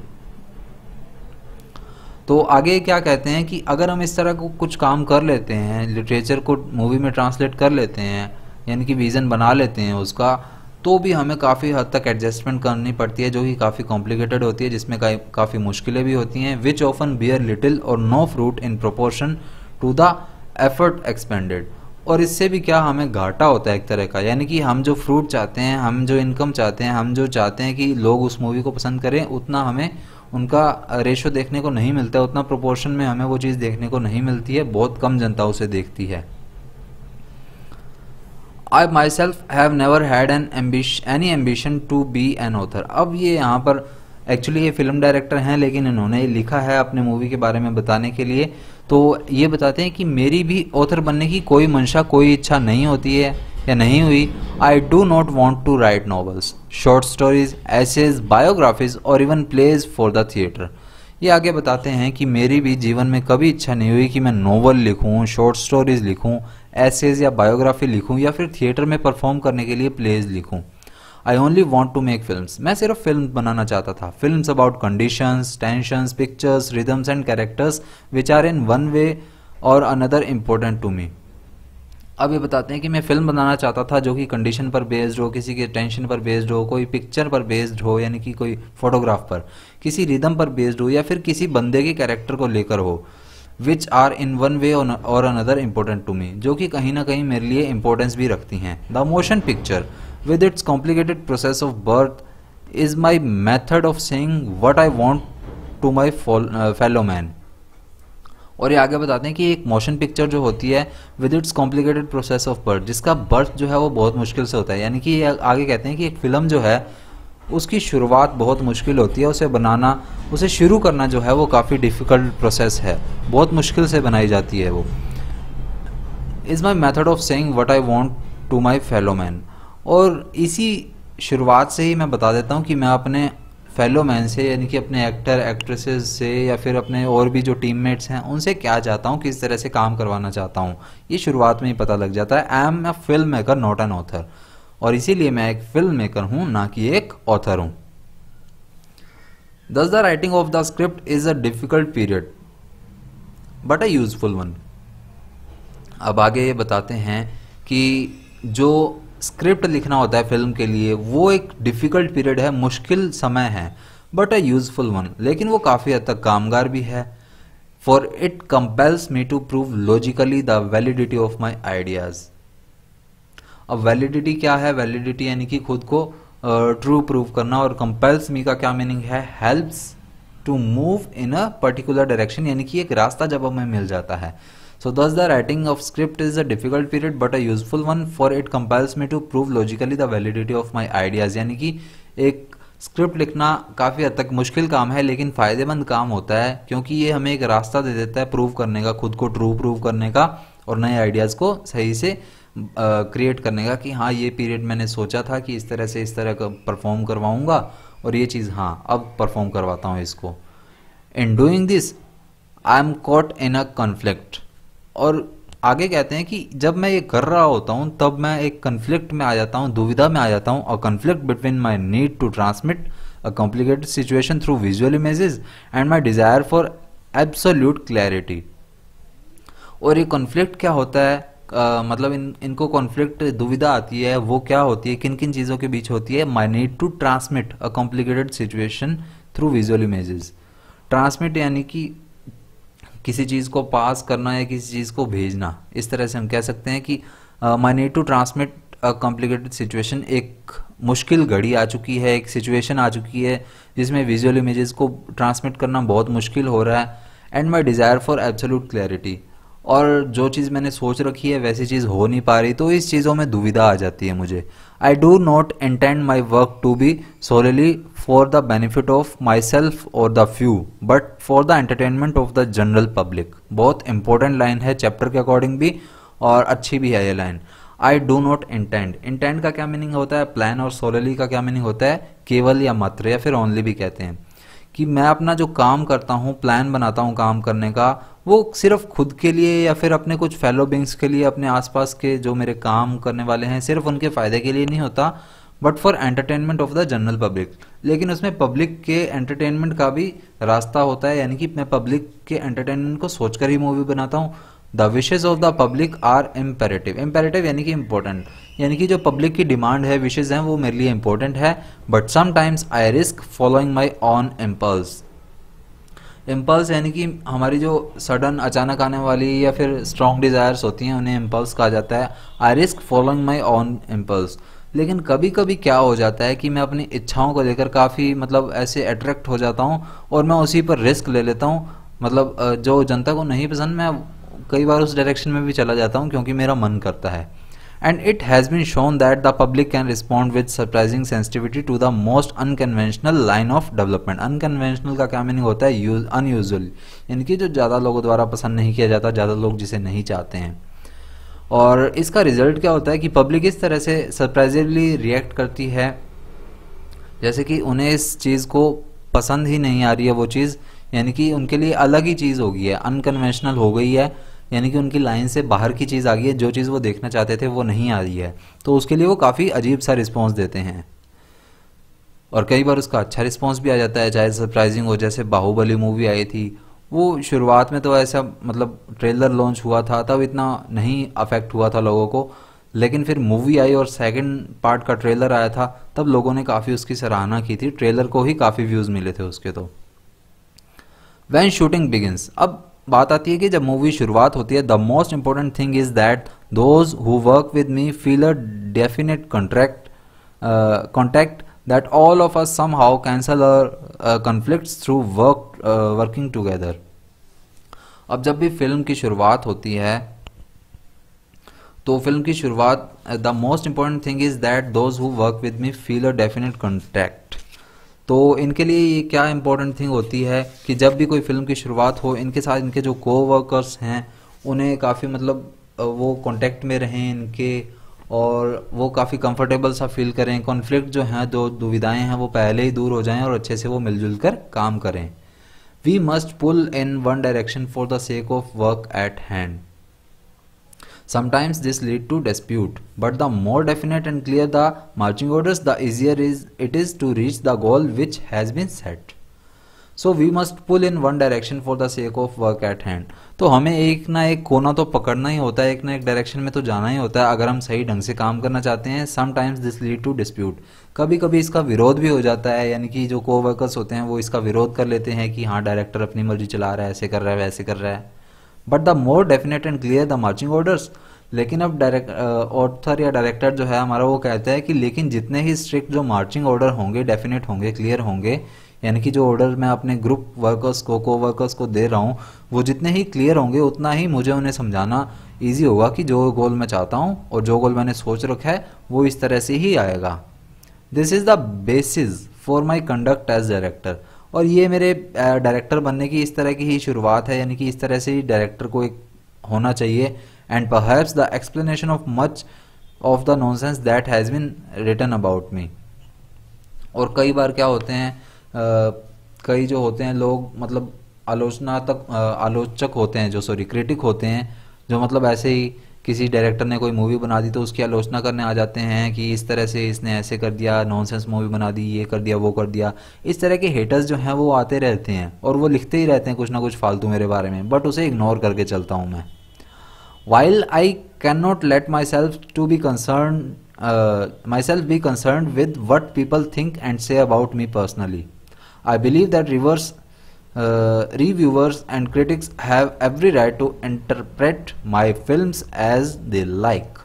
तो आगे क्या कहते हैं कि अगर हम इस तरह को कुछ काम कर लेते हैं, लिटरेचर को मूवी में ट्रांसलेट कर लेते हैं, यानी कि विज़न बना लेते हैं उसका, तो भी हमें काफ़ी हद तक एडजस्टमेंट करनी पड़ती है, जो कि काफ़ी कॉम्प्लिकेटेड होती है, जिसमें काफ़ी मुश्किलें भी होती हैं। Which often bear little or no fruit in proportion to the effort expended, और इससे भी क्या हमें घाटा होता है एक तरह का, यानी कि हम जो फ्रूट चाहते हैं, हम जो इनकम चाहते हैं, हम जो चाहते हैं कि लोग उस मूवी को पसंद करें, उतना हमें उनका रेशो देखने को नहीं मिलता है, उतना प्रोपोर्शन में हमें वो चीज़ देखने को नहीं मिलती है, बहुत कम जनता उसे देखती है। I myself have never had any ambition to be an author। अब ये यहाँ पर एक्चुअली ये फिल्म डायरेक्टर हैं, लेकिन इन्होंने ये लिखा है अपने मूवी के बारे में बताने के लिए, तो ये बताते हैं कि मेरी भी ऑथर बनने की कोई मंशा, कोई इच्छा नहीं होती है या नहीं हुई। I do not want to write novels, short stories, essays, biographies or even plays for the theatre. ये आगे बताते हैं कि मेरी भी जीवन में कभी इच्छा नहीं हुई कि मैं नोवेल लिखूं, शॉर्ट स्टोरीज लिखूं, एसेज या बायोग्राफी लिखूं या फिर थिएटर में परफॉर्म करने के लिए प्लेज लिखूं। I only want to make films, मैं सिर्फ फिल्म बनाना चाहता था। Films about conditions, tensions, pictures, rhythms and characters which are in one way or another important to me. अब ये बताते हैं कि मैं फिल्म बनाना चाहता था जो कि कंडीशन पर बेस्ड हो, किसी के टेंशन पर बेस्ड हो, कोई पिक्चर पर बेस्ड हो यानी कि कोई फोटोग्राफ पर, किसी रिदम पर बेस्ड हो या फिर किसी बंदे के कैरेक्टर को लेकर हो। विच are in one way or another important to me, जो कि कहीं ना कहीं मेरे लिए इंपॉर्टेंस भी रखती हैं। The motion picture with its complicated process of birth is my method of saying what I want to my fellow man। और ये आगे बताते हैं कि एक मोशन पिक्चर जो होती है with its complicated process of birth, जिसका बर्थ जो है वो बहुत मुश्किल से होता है, यानी कि ये आगे कहते हैं कि एक फिल्म जो है उसकी शुरुआत बहुत मुश्किल होती है, उसे बनाना, उसे शुरू करना जो है वो काफ़ी डिफ़िकल्ट प्रोसेस है, बहुत मुश्किल से बनाई जाती है वो। Is my method of saying what I want to my fellow man. और इसी शुरुआत से ही मैं बता देता हूँ कि मैं अपने फेलो मैन से यानी कि अपने एक्टर एक्ट्रेसेस से या फिर अपने और भी जो टीममेट्स हैं उनसे क्या चाहता हूँ, किस तरह से काम करवाना चाहता हूँ, ये शुरुआत में ही पता लग जाता है। I am a film maker not an author, और इसीलिए मैं एक फिल्म मेकर हूँ ना कि एक ऑथर हूँ। Thus the writing of the script is a difficult period but a useful one। अब आगे ये बताते हैं कि जो स्क्रिप्ट लिखना होता है फिल्म के लिए वो एक डिफ़िकल्ट पीरियड है, मुश्किल समय है, बट अ यूजफुल वन, लेकिन वो काफ़ी हद तक कामगार भी है। For it compels me to prove logically the validity of my ideas. अब वैलिडिटी क्या है? वैलिडिटी यानी कि खुद को ट्रू प्रूव करना, और कंपेल्स मी का क्या मीनिंग है? Helps to move in a particular direction, यानी कि एक रास्ता जब हमें मिल जाता है। So thus the writing of script is a difficult period but a useful one, for it compels me to prove logically the validity of my ideas। यानी कि एक स्क्रिप्ट लिखना काफ़ी हद तक मुश्किल काम है लेकिन फ़ायदेमंद काम होता है, क्योंकि ये हमें एक रास्ता दे देता है प्रूव करने का, खुद को ट्रू प्रूव करने का और नए आइडियाज़ को सही से क्रिएट करने का कि हाँ ये पीरियड मैंने सोचा था कि इस तरह का परफॉर्म करवाऊँगा और ये चीज़ हाँ अब परफॉर्म करवाता हूँ इसको। In doing this I am caught in a conflict. और आगे कहते हैं कि जब मैं ये कर रहा होता हूँ तब मैं एक कन्फ्लिक्ट में आ जाता हूँ, दुविधा में आ जाता हूँ। A conflict between my need to transmit a complicated situation through visual images and my desire for absolute clarity. और ये कॉन्फ्लिक्ट क्या होता है? मतलब इनको कॉन्फ्लिक्ट दुविधा आती है, वो क्या होती है, किन किन चीज़ों के बीच होती है? My need to transmit a complicated situation through visual images. Transmit यानी कि किसी चीज़ को पास करना या किसी चीज़ को भेजना, इस तरह से हम कह सकते हैं कि my need to transmit a complicated situation. एक मुश्किल घड़ी आ चुकी है, एक सिचुएशन आ चुकी है जिसमें विजुअल इमेजेस को ट्रांसमिट करना बहुत मुश्किल हो रहा है। And my desire for absolute clarity, और जो चीज़ मैंने सोच रखी है वैसी चीज़ हो नहीं पा रही, तो इस चीज़ों में दुविधा आ जाती है मुझे। I do not intend my work to be solely for the benefit of myself और the few but for the entertainment of the general public. बहुत इंपॉर्टेंट लाइन है चैप्टर के अकॉर्डिंग भी और अच्छी भी है ये लाइन। I do not intend, intend का क्या मीनिंग होता है? प्लान। और सोलली का क्या मीनिंग होता है? केवल या मात्र या फिर ओनली भी कहते हैं। कि मैं अपना जो काम करता हूँ, प्लान बनाता हूँ काम करने का, वो सिर्फ खुद के लिए या फिर अपने कुछ फेलो बींग्स के लिए, अपने आसपास के जो मेरे काम करने वाले हैं सिर्फ उनके फ़ायदे के लिए नहीं होता, but for entertainment of the general public. लेकिन उसमें पब्लिक के एंटरटेनमेंट का भी रास्ता होता है, यानी कि मैं पब्लिक के एंटरटेनमेंट को सोचकर ही मूवी बनाता हूँ। The wishes of the public are imperative. Imperative यानी कि इंपॉर्टेंट, यानी कि जो पब्लिक की डिमांड है, विशेज हैं, वो मेरे लिए इंपॉर्टेंट है। But sometimes I risk following my own impulse. Impulse यानी कि हमारी जो सडन अचानक आने वाली या फिर स्ट्रॉन्ग डिज़ायर्स होती हैं उन्हें इम्पल्स कहा जाता है। I risk following my own impulse. लेकिन कभी कभी क्या हो जाता है कि मैं अपनी इच्छाओं को लेकर काफ़ी मतलब ऐसे अट्रैक्ट हो जाता हूँ और मैं उसी पर रिस्क ले लेता हूँ। मतलब जो जनता को नहीं पसंद, मैं कई बार उस डायरेक्शन में भी चला जाता हूँ क्योंकि मेरा मन करता है। And it has been shown that the public can respond with surprising sensitivity to the most unconventional line of development. Unconventional का क्या मीनिंग होता है? अनयूजुअल, यानी कि जो ज़्यादा लोगों द्वारा पसंद नहीं किया जाता, ज़्यादा लोग जिसे नहीं चाहते हैं। और इसका रिजल्ट क्या होता है कि पब्लिक इस तरह से सरप्राइजिवली रिएक्ट करती है जैसे कि उन्हें इस चीज़ को पसंद ही नहीं आ रही है वो चीज़, यानी कि उनके लिए अलग ही चीज़ हो गई है, अनकन्वेंशनल हो गई है, यानी कि उनकी लाइन से बाहर की चीज़ आ गई है, जो चीज़ वो देखना चाहते थे वो नहीं आ रही है। तो उसके लिए वो काफ़ी अजीब सा रिस्पॉन्स देते हैं और कई बार उसका अच्छा रिस्पॉन्स भी आ जाता है, चाहे सरप्राइजिंग हो। जैसे बाहुबली मूवी आई थी, वो शुरुआत में तो ऐसा मतलब ट्रेलर लॉन्च हुआ था तब इतना नहीं अफेक्ट हुआ था लोगों को, लेकिन फिर मूवी आई और सेकंड पार्ट का ट्रेलर आया था तब लोगों ने काफ़ी उसकी सराहना की थी, ट्रेलर को ही काफ़ी व्यूज़ मिले थे उसके। तो व्हेन शूटिंग बिगिंस, अब बात आती है कि जब मूवी शुरुआत होती है, the most important thing is that those who work with me feel a definite contact that all of us somehow cancel our conflicts through working together। अब जब भी फिल्म की शुरुआत होती है तो फिल्म की शुरुआत, the most important thing is that those who work with me feel a definite contact. तो इनके लिए ये क्या इंपॉर्टेंट थिंग होती है कि जब भी कोई फिल्म की शुरुआत हो, इनके साथ इनके जो को वर्कर्स हैं उन्हें काफ़ी मतलब वो कॉन्टैक्ट में रहें इनके, और वो काफ़ी कंफर्टेबल सा फील करें, कॉन्फ्लिक्ट जो हैं, जो दुविधाएं हैं वो पहले ही दूर हो जाएं और अच्छे से वो मिलजुल कर काम करें। We must pull in one direction for the sake of work at hand. Sometimes this lead to dispute, but the more definite and clear the marching orders, the easier it is to reach the goal which has been set. So we must pull in one direction for the sake of work at hand। तो हमें एक ना एक कोना तो पकड़ना ही होता है, एक ना एक डायरेक्शन में तो जाना ही होता है अगर हम सही ढंग से काम करना चाहते हैं। Sometimes this lead to dispute, कभी कभी इसका विरोध भी हो जाता है, यानी कि जो को वर्कर्स होते हैं वो इसका विरोध कर लेते हैं कि हाँ डायरेक्टर अपनी मर्जी चला रहा है, ऐसे कर रहा है वैसे कर रहा है। But the more definite and clear the marching orders, लेकिन अब ऑथर या डायरेक्टर जो है हमारा वो कहता है कि लेकिन जितने ही स्ट्रिक्ट जो मार्चिंग ऑर्डर होंगे, डेफिनेट होंगे, क्लियर होंगे, यानी कि जो ऑर्डर मैं अपने ग्रुप वर्कर्स को, को वर्कर्स को दे रहा हूँ, वो जितने ही क्लियर होंगे उतना ही मुझे उन्हें समझाना ईजी होगा कि जो गोल मैं चाहता हूँ और जो गोल मैंने सोच रखा है वो इस तरह से ही आएगा। This is the basis for my conduct as director, और ये मेरे डायरेक्टर बनने की इस तरह की ही शुरुआत है, यानी कि इस तरह से ही डायरेक्टर को एक होना चाहिए। And perhaps the explanation of much of the nonsense that has been written about me. और कई बार क्या होते हैं, कई जो होते हैं लोग मतलब आलोचक होते हैं, जो क्रिटिक होते हैं, जो मतलब ऐसे ही किसी डायरेक्टर ने कोई मूवी बना दी तो उसकी आलोचना करने आ जाते हैं कि इस तरह से इसने ऐसे कर दिया, नॉनसेंस मूवी बना दी, ये कर दिया वो कर दिया। इस तरह के हेटर्स जो हैं वो आते रहते हैं और वो लिखते ही रहते हैं कुछ ना कुछ फालतू मेरे बारे में, बट उसे इग्नोर करके चलता हूँ मैं। While I can not let my self be concern with what people think and say about me personally, I believe that reviewers and critics have every right to interpret my films as they like।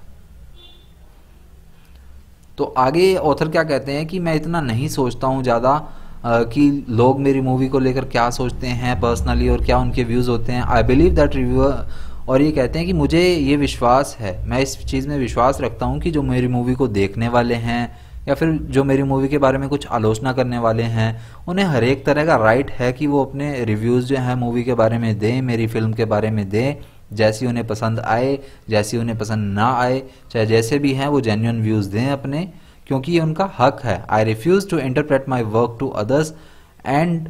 तो आगे ऑथर क्या कहते हैं कि मैं इतना नहीं सोचता हूँ ज़्यादा कि लोग मेरी मूवी को लेकर क्या सोचते हैं पर्सनली और क्या उनके व्यूज़ होते हैं। आई बिलीव दैट रिव्यूअर, और ये कहते हैं कि मुझे ये विश्वास है, मैं इस चीज़ में विश्वास रखता हूँ कि जो मेरी मूवी को देखने वाले हैं या फिर जो मेरी मूवी के बारे में कुछ आलोचना करने वाले हैं, उन्हें हर एक तरह का राइट है कि वो अपने रिव्यूज़ जो हैं मूवी के बारे में दें, मेरी फिल्म के बारे में दें, जैसी उन्हें पसंद आए, जैसी उन्हें पसंद ना आए, चाहे जैसे भी हैं वो जेन्युइन व्यूज़ दें अपने, क्योंकि ये उनका हक है। I refuse to interpret my work to others and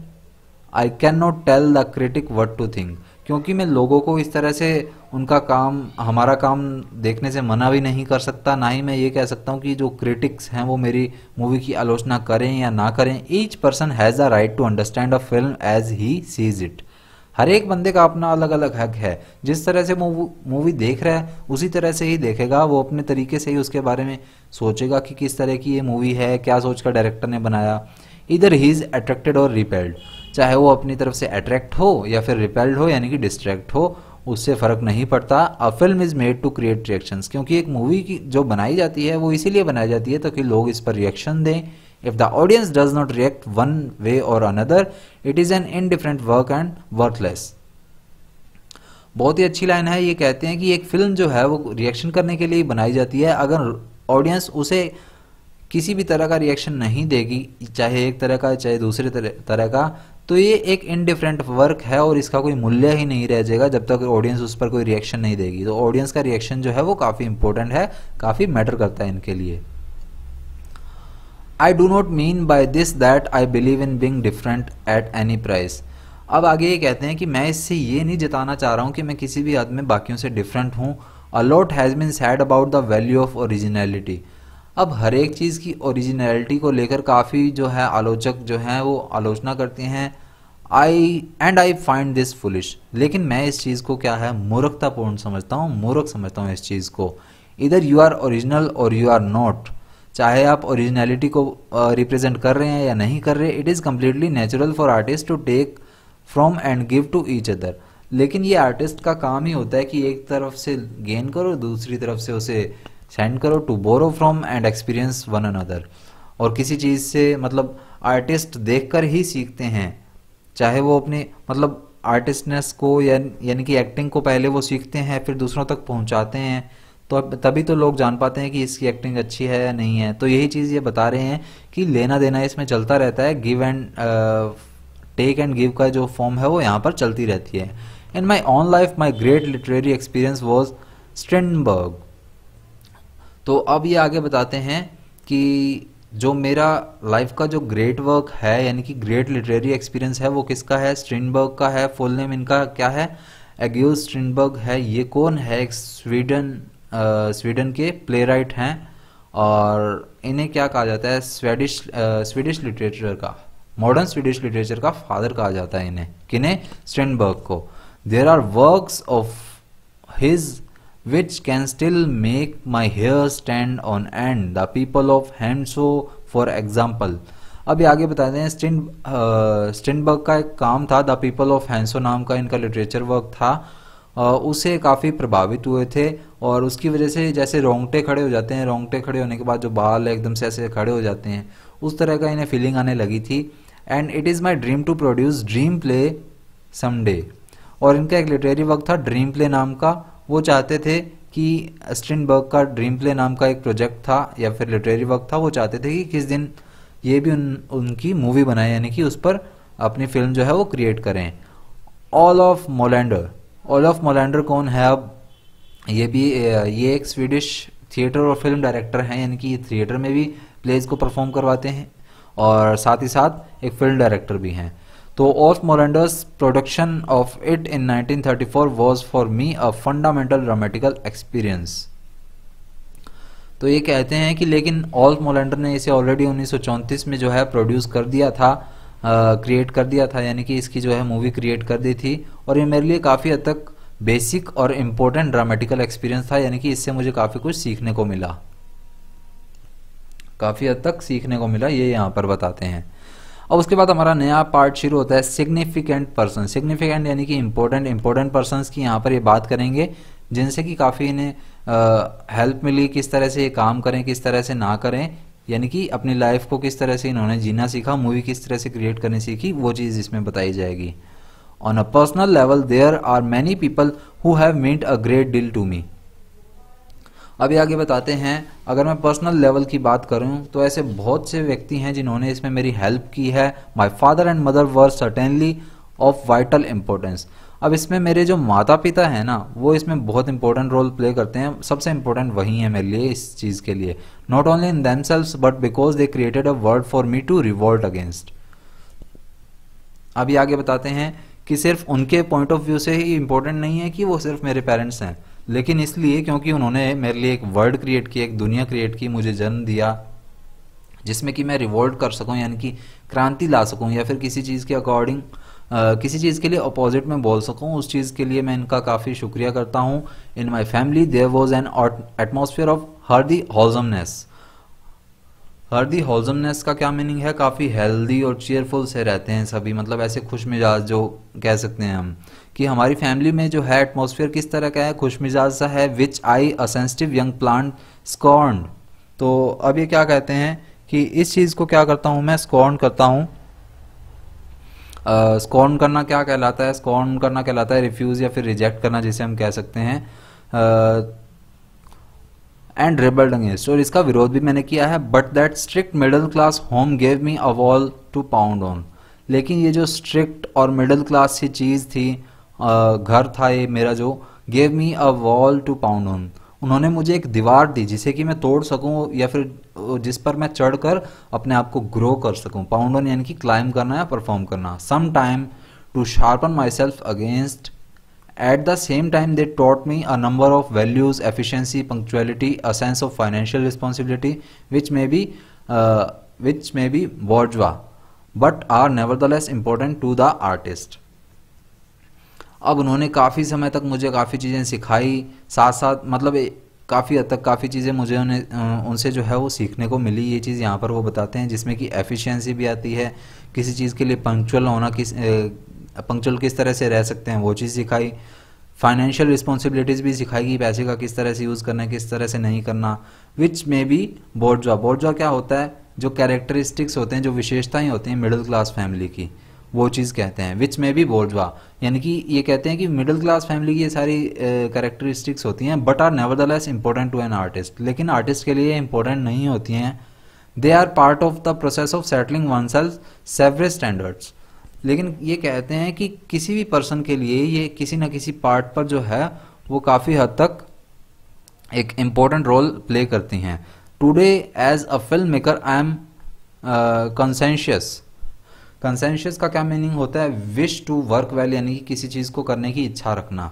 I can not tell the critic what to think, क्योंकि मैं लोगों को इस तरह से उनका काम, हमारा काम देखने से मना भी नहीं कर सकता, ना ही मैं ये कह सकता हूँ कि जो क्रिटिक्स हैं वो मेरी मूवी की आलोचना करें या ना करें। Each person has a right to understand a film as he sees it. हर एक बंदे का अपना अलग अलग हक है, जिस तरह से मूवी देख रहा है उसी तरह से ही देखेगा, वो अपने तरीके से ही उसके बारे में सोचेगा कि किस तरह की ये मूवी है, क्या सोचकर डायरेक्टर ने बनाया। इधर ही इज़ अट्रैक्टेड और रिपेल्ड, चाहे वो अपनी तरफ से अट्रैक्ट हो या फिर रिपेल्ड हो यानी कि डिस्ट्रैक्ट हो, उससे फ़र्क नहीं पड़ता। A film is made to create reactions, क्योंकि एक मूवी की जो बनाई जाती है वो इसीलिए बनाई जाती है ताकि लोग इस पर रिएक्शन दें। If the audience does not react one way or another, it is an indifferent work and worthless. बहुत ही अच्छी लाइन है, ये कहते हैं कि एक फिल्म जो है वो रिएक्शन करने के लिए बनाई जाती है, अगर ऑडियंस उसे किसी भी तरह का रिएक्शन नहीं देगी, चाहे एक तरह का चाहे दूसरे तरह का, तो ये एक इनडिफरेंट वर्क है और इसका कोई मूल्य ही नहीं रह जाएगा जब तक ऑडियंस उस पर कोई रिएक्शन नहीं देगी। तो ऑडियंस का रिएक्शन जो है वो काफ़ी इंपॉर्टेंट है, काफ़ी मैटर करता है इनके लिए। आई do not mean by this that I believe in being different at any price. अब आगे ये कहते हैं कि मैं इससे ये नहीं जताना चाह रहा हूँ कि मैं किसी भी हद में बाकियों से डिफरेंट हूँ। A lot has been said about the value of originality. अब हर एक चीज़ की ओरिजिनलिटी को लेकर काफ़ी जो है आलोचक जो हैं वो आलोचना करते हैं। आई फाइंड दिस फुलिश, लेकिन मैं इस चीज़ को क्या है मूर्खतापूर्ण समझता हूँ, मूर्ख समझता हूँ इस चीज़ को। इधर यू आर ओरिजिनल और यू आर नॉट, चाहे आप ओरिजिनलिटी को रिप्रेजेंट कर रहे हैं या नहीं कर रहे, it is completely natural for artist to take from and give to each other. लेकिन ये आर्टिस्ट का काम ही होता है कि एक तरफ से गेन करो, दूसरी तरफ से उसे सेंड करो, to borrow from and experience one another. और किसी चीज़ से मतलब आर्टिस्ट देखकर ही सीखते हैं, चाहे वो अपने मतलब आर्टिस्टनेस को यानी कि एक्टिंग को पहले वो सीखते हैं फिर दूसरों तक पहुंचाते हैं, तो तभी तो लोग जान पाते हैं कि इसकी एक्टिंग अच्छी है या नहीं है। तो यही चीज़ ये बता रहे हैं कि लेना देना इसमें चलता रहता है, give and take and give का जो फॉर्म है वो यहाँ पर चलती रहती है। In my own life my great literary experience was Strindberg. तो अब ये आगे बताते हैं कि जो मेरा लाइफ का जो ग्रेट वर्क है यानी कि ग्रेट लिटरेरी एक्सपीरियंस है वो किसका है, स्ट्रिनबर्ग का है। फुल नेम इनका क्या है, एग्यूज स्ट्रिनबर्ग है। ये कौन है, एक स्वीडन के प्ले राइट हैं और इन्हें क्या कहा जाता है, स्वीडिश लिटरेचर का, मॉडर्न स्वीडिश लिटरेचर का फादर कहा जाता है इन्हें, किन्हें, स्ट्रिनबर्ग को। There are works of his which can still make my hair stand on end, the people of Hanso for example। अब ये आगे बताते हैं स्ट्रिनबर्ग का एक काम था, द पीपल ऑफ हैंसो नाम का इनका लिटरेचर वर्क था, उससे काफ़ी प्रभावित हुए थे और उसकी वजह से जैसे रोंगटे खड़े हो जाते हैं, रोंगटे खड़े होने के बाद जो बाल एकदम से ऐसे खड़े हो जाते हैं, उस तरह का इन्हें फीलिंग आने लगी थी। And it is my dream to produce Dream Play someday. और इनका एक लिटरेरी वर्क था ड्रीम प्ले नाम का, वो चाहते थे कि स्ट्रिनबर्ग का ड्रीम प्ले नाम का एक प्रोजेक्ट था या फिर लिटरेरी वर्क था, वो चाहते थे कि किस दिन ये भी उनकी मूवी बनाए यानी कि उस पर अपनी फिल्म जो है वो क्रिएट करें। ऑलफ मोलेंडर कौन है, अब ये एक स्वीडिश थिएटर और फिल्म डायरेक्टर हैं, यानी कि थिएटर में भी प्लेज को परफॉर्म करवाते हैं और साथ ही साथ एक फिल्म डायरेक्टर भी हैं। तो Olof Molander's production of it in 1934 was for me a fundamental dramatical experience. तो ये कहते हैं कि लेकिन ऑल्फ मोलेंडर ने इसे ऑलरेडी 1934 में जो है प्रोड्यूस कर दिया था, क्रिएट कर दिया था, यानी कि इसकी जो है मूवी क्रिएट कर दी थी। और ये मेरे लिए काफ़ी हद तक बेसिक और इम्पोर्टेंट ड्रामेटिकल एक्सपीरियंस था, यानी कि इससे मुझे काफ़ी कुछ सीखने को मिला, काफ़ी हद तक सीखने को मिला, ये यहाँ पर बताते हैं। और उसके बाद हमारा नया पार्ट शुरू होता है सिग्निफिकेंट पर्सन। सिग्निफिकेंट यानी कि इंपॉर्टेंट पर्सन्स की यहाँ पर ये बात करेंगे जिनसे कि काफ़ी इन्हें हेल्प मिली, किस तरह से ये काम करें, किस तरह से ना करें, यानी कि अपनी लाइफ को किस तरह से इन्होंने जीना सीखा, मूवी किस तरह से क्रिएट करनी सीखी, वो चीज़ इसमें बताई जाएगी। On a personal level there are many people who have meant a great deal to me. अभी आगे बताते हैं, अगर मैं पर्सनल लेवल की बात करूं तो ऐसे बहुत से व्यक्ति हैं जिन्होंने इसमें मेरी हेल्प की है। My father and mother were certainly of vital importance. अब इसमें मेरे जो माता पिता हैं ना, वो इसमें बहुत इंपॉर्टेंट रोल प्ले करते हैं, सबसे इंपॉर्टेंट वही है मेरे लिए इस चीज़ के लिए। Not only in themselves but because they created a world for me to revolt against. अभी आगे बताते हैं कि सिर्फ उनके पॉइंट ऑफ व्यू से ही इंपॉर्टेंट नहीं है कि वो सिर्फ मेरे पेरेंट्स हैं, लेकिन इसलिए क्योंकि उन्होंने मेरे लिए एक वर्ल्ड क्रिएट की, एक दुनिया क्रिएट की, मुझे जन्म दिया जिसमें कि मैं रिवोल्ट कर सकूं, यानी कि क्रांति ला सकूं, या फिर किसी चीज़ के अकॉर्डिंग किसी चीज़ के लिए अपोजिट में बोल सकूं, उस चीज़ के लिए मैं इनका काफ़ी शुक्रिया करता हूं। In my family there was an atmosphere of hearty wholesomeness. हर्दी होलजमनेस का क्या मीनिंग है, काफ़ी हेल्दी और चीयरफुल से रहते हैं सभी, मतलब ऐसे खुश मिजाज जो कह सकते हैं हम, कि हमारी फैमिली में जो है एटमॉस्फेयर किस तरह का है, खुश मिजाज सा है। विच आई अ सेंसिटिव यंग प्लांट स्कॉर्न्ड। तो अब ये क्या कहते हैं कि इस चीज़ को क्या करता हूँ मैं, स्कॉर्न करता हूँ। स्कॉर्न करना क्या कहलाता है, स्कॉर्न करना कहलाता है रिफ्यूज़ या फिर रिजेक्ट करना, जिसे हम कह सकते हैं। एंड रेबल्ड अगेंस्ट, और इसका विरोध भी मैंने किया है। But that strict middle class home gave me a wall to pound on. लेकिन ये जो स्ट्रिक्ट और मिडिल क्लास सी चीज़ थी, घर था ये मेरा जो, gave me a wall to pound on, उन्होंने मुझे एक दीवार दी जिसे कि मैं तोड़ सकूं या फिर जिस पर मैं चढ़कर अपने आप को ग्रो कर सकूं। पाउंड ऑन यानी कि क्लाइम करना या परफॉर्म करना। Some time to sharpen myself against, at the same time they taught me a number of values, efficiency, punctuality, a sense of financial responsibility which may be bourgeois but are nevertheless important to the artist. अब उन्होंने काफ़ी समय तक मुझे काफ़ी चीज़ें सिखाई, साथ साथ मतलब काफ़ी हद तक काफ़ी चीज़ें मुझे उनसे जो है वो सीखने को मिली। ये चीज़ यहाँ पर वो बताते हैं जिसमें कि एफिशिएंसी भी आती है, किसी चीज़ के लिए पंक्चुअल होना, पंक्चुअल किस तरह से रह सकते हैं वो चीज़ सिखाई, फाइनेंशियल रिस्पॉन्सिबिलिटीज़ भी सिखाई कि पैसे का किस तरह से यूज़ करना है, किस तरह से नहीं करना। विच में भी बोर्जवा, बोर्जवा क्या होता है, जो कैरेक्टरिस्टिक्स होते हैं, जो विशेषताएं होती हैं मिडिल क्लास फैमिली की, वो चीज़ कहते हैं। विच में भी बोर्जवा यानी कि ये कहते हैं कि मिडिल क्लास फैमिली की ये सारी कैरेक्टरिस्टिक्स होती हैं, but are nevertheless important to an artist, लेकिन आर्टिस्ट के लिए इंपॉर्टेंट नहीं होती हैं। They are part of the process of settling oneself severe standards. लेकिन ये कहते हैं कि किसी भी पर्सन के लिए ये किसी न किसी पार्ट पर जो है वो काफ़ी हद तक एक इम्पोर्टेंट रोल प्ले करती हैं। Today as a film maker I am conscientious. Conscientious का क्या मीनिंग होता है, विश टू वर्क वेल यानी कि किसी चीज़ को करने की इच्छा रखना।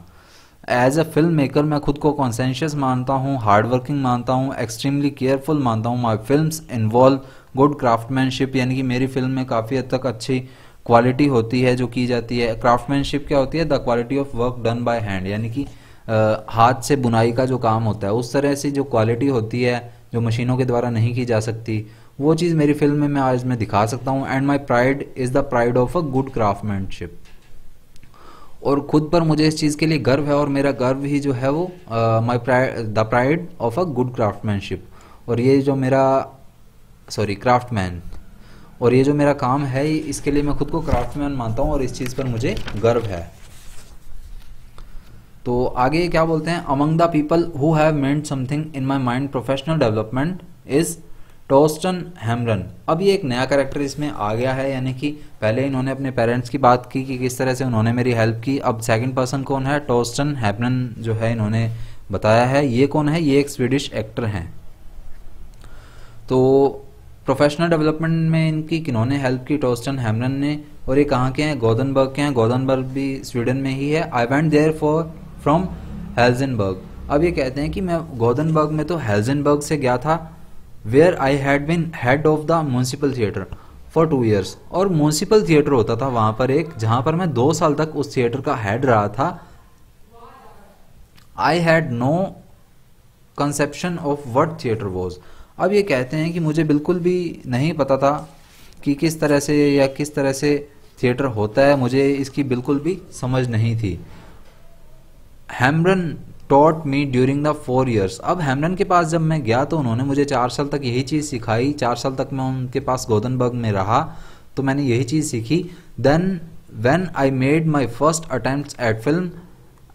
एज अ फिल्म मेकर मैं खुद को कॉन्सेंशियस मानता हूँ, हार्ड वर्किंग मानता हूँ, एक्सट्रीमली केयरफुल मानता हूँ। माई फिल्म्स इन्वॉल्व गुड क्राफ्टमैनशिप यानी कि मेरी फिल्म में काफ़ी हद तक अच्छी क्वालिटी होती है जो की जाती है। क्राफ्टमैनशिप क्या होती है, the quality of work done by hand यानी कि हाथ से बुनाई का जो काम होता है उस तरह से जो क्वालिटी होती है जो मशीनों के द्वारा नहीं की जा सकती, वो चीज़ मेरी फिल्म में मैं आज मैं दिखा सकता हूँ। And my pride is the pride of a good craftsmanship, और खुद पर मुझे इस चीज़ के लिए गर्व है, और मेरा गर्व ही जो है वो my pride the pride of a good craftsmanship, और ये जो मेरा क्राफ्टमैन, और ये जो मेरा काम है इसके लिए मैं खुद को क्राफ्टमैन मानता हूँ और इस चीज़ पर मुझे गर्व है। तो आगे क्या बोलते हैं, among the people who have meant something in my mind professional development is Torsten Hammaren. अब ये एक नया कैरेक्टर इसमें आ गया है, यानी कि पहले इन्होंने अपने पेरेंट्स की बात की कि किस तरह से उन्होंने मेरी हेल्प की। अब सेकंड पर्सन कौन है, टॉस्टन हैमरन जो है इन्होंने बताया है। ये कौन है, ये एक स्वीडिश एक्टर हैं। तो प्रोफेशनल डेवलपमेंट में इनकी किन्होंने हेल्प की, टॉस्टन हैमरन ने, और ये कहाँ के हैं, गोदनबर्ग के हैं। गोदनबर्ग भी स्वीडन में ही है। I went there from Helsingborg. अब ये कहते हैं कि मैं गोदनबर्ग में तो हेल्जनबर्ग से गया था, where I had been head of the municipal theatre for 2 years। और म्यूनसिपल थिएटर होता था वहाँ पर एक, जहाँ पर मैं 2 साल तक उस थिएटर का हेड रहा था। I had no conception of what theatre was. अब ये कहते हैं कि मुझे बिल्कुल भी नहीं पता था कि किस तरह से या किस तरह से थिएटर होता है, मुझे इसकी बिल्कुल भी समझ नहीं थी। Hammaren taught me during the 4 years। अब हैमरन के पास जब मैं गया तो उन्होंने मुझे 4 साल तक यही चीज़ सिखाई। 4 साल तक मैं उनके पास गोदनबर्ग में रहा तो मैंने यही चीज़ सीखी। Then when I made my first attempt at film,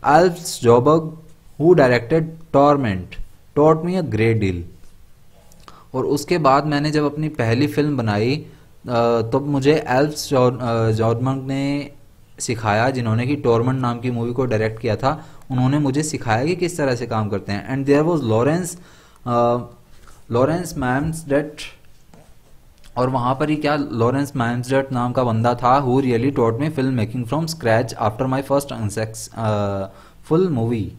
एल्फ्स Sjoberg who directed Torment taught me a great deal. और उसके बाद मैंने जब अपनी पहली फिल्म बनाई तो मुझे एल्फ्स जॉबर्ग ने सिखाया, जिन्होंने कि टॉर्मेंट नाम की मूवी को डायरेक्ट किया था। उन्होंने मुझे सिखाया कि किस तरह से काम करते हैं। एंड देयर वाज लॉरेंस मैम्सडेट, और वहाँ पर ही क्या लॉरेंस मैम्सडेट नाम का बंदा था, who really taught me film making from scratch after my first full movie.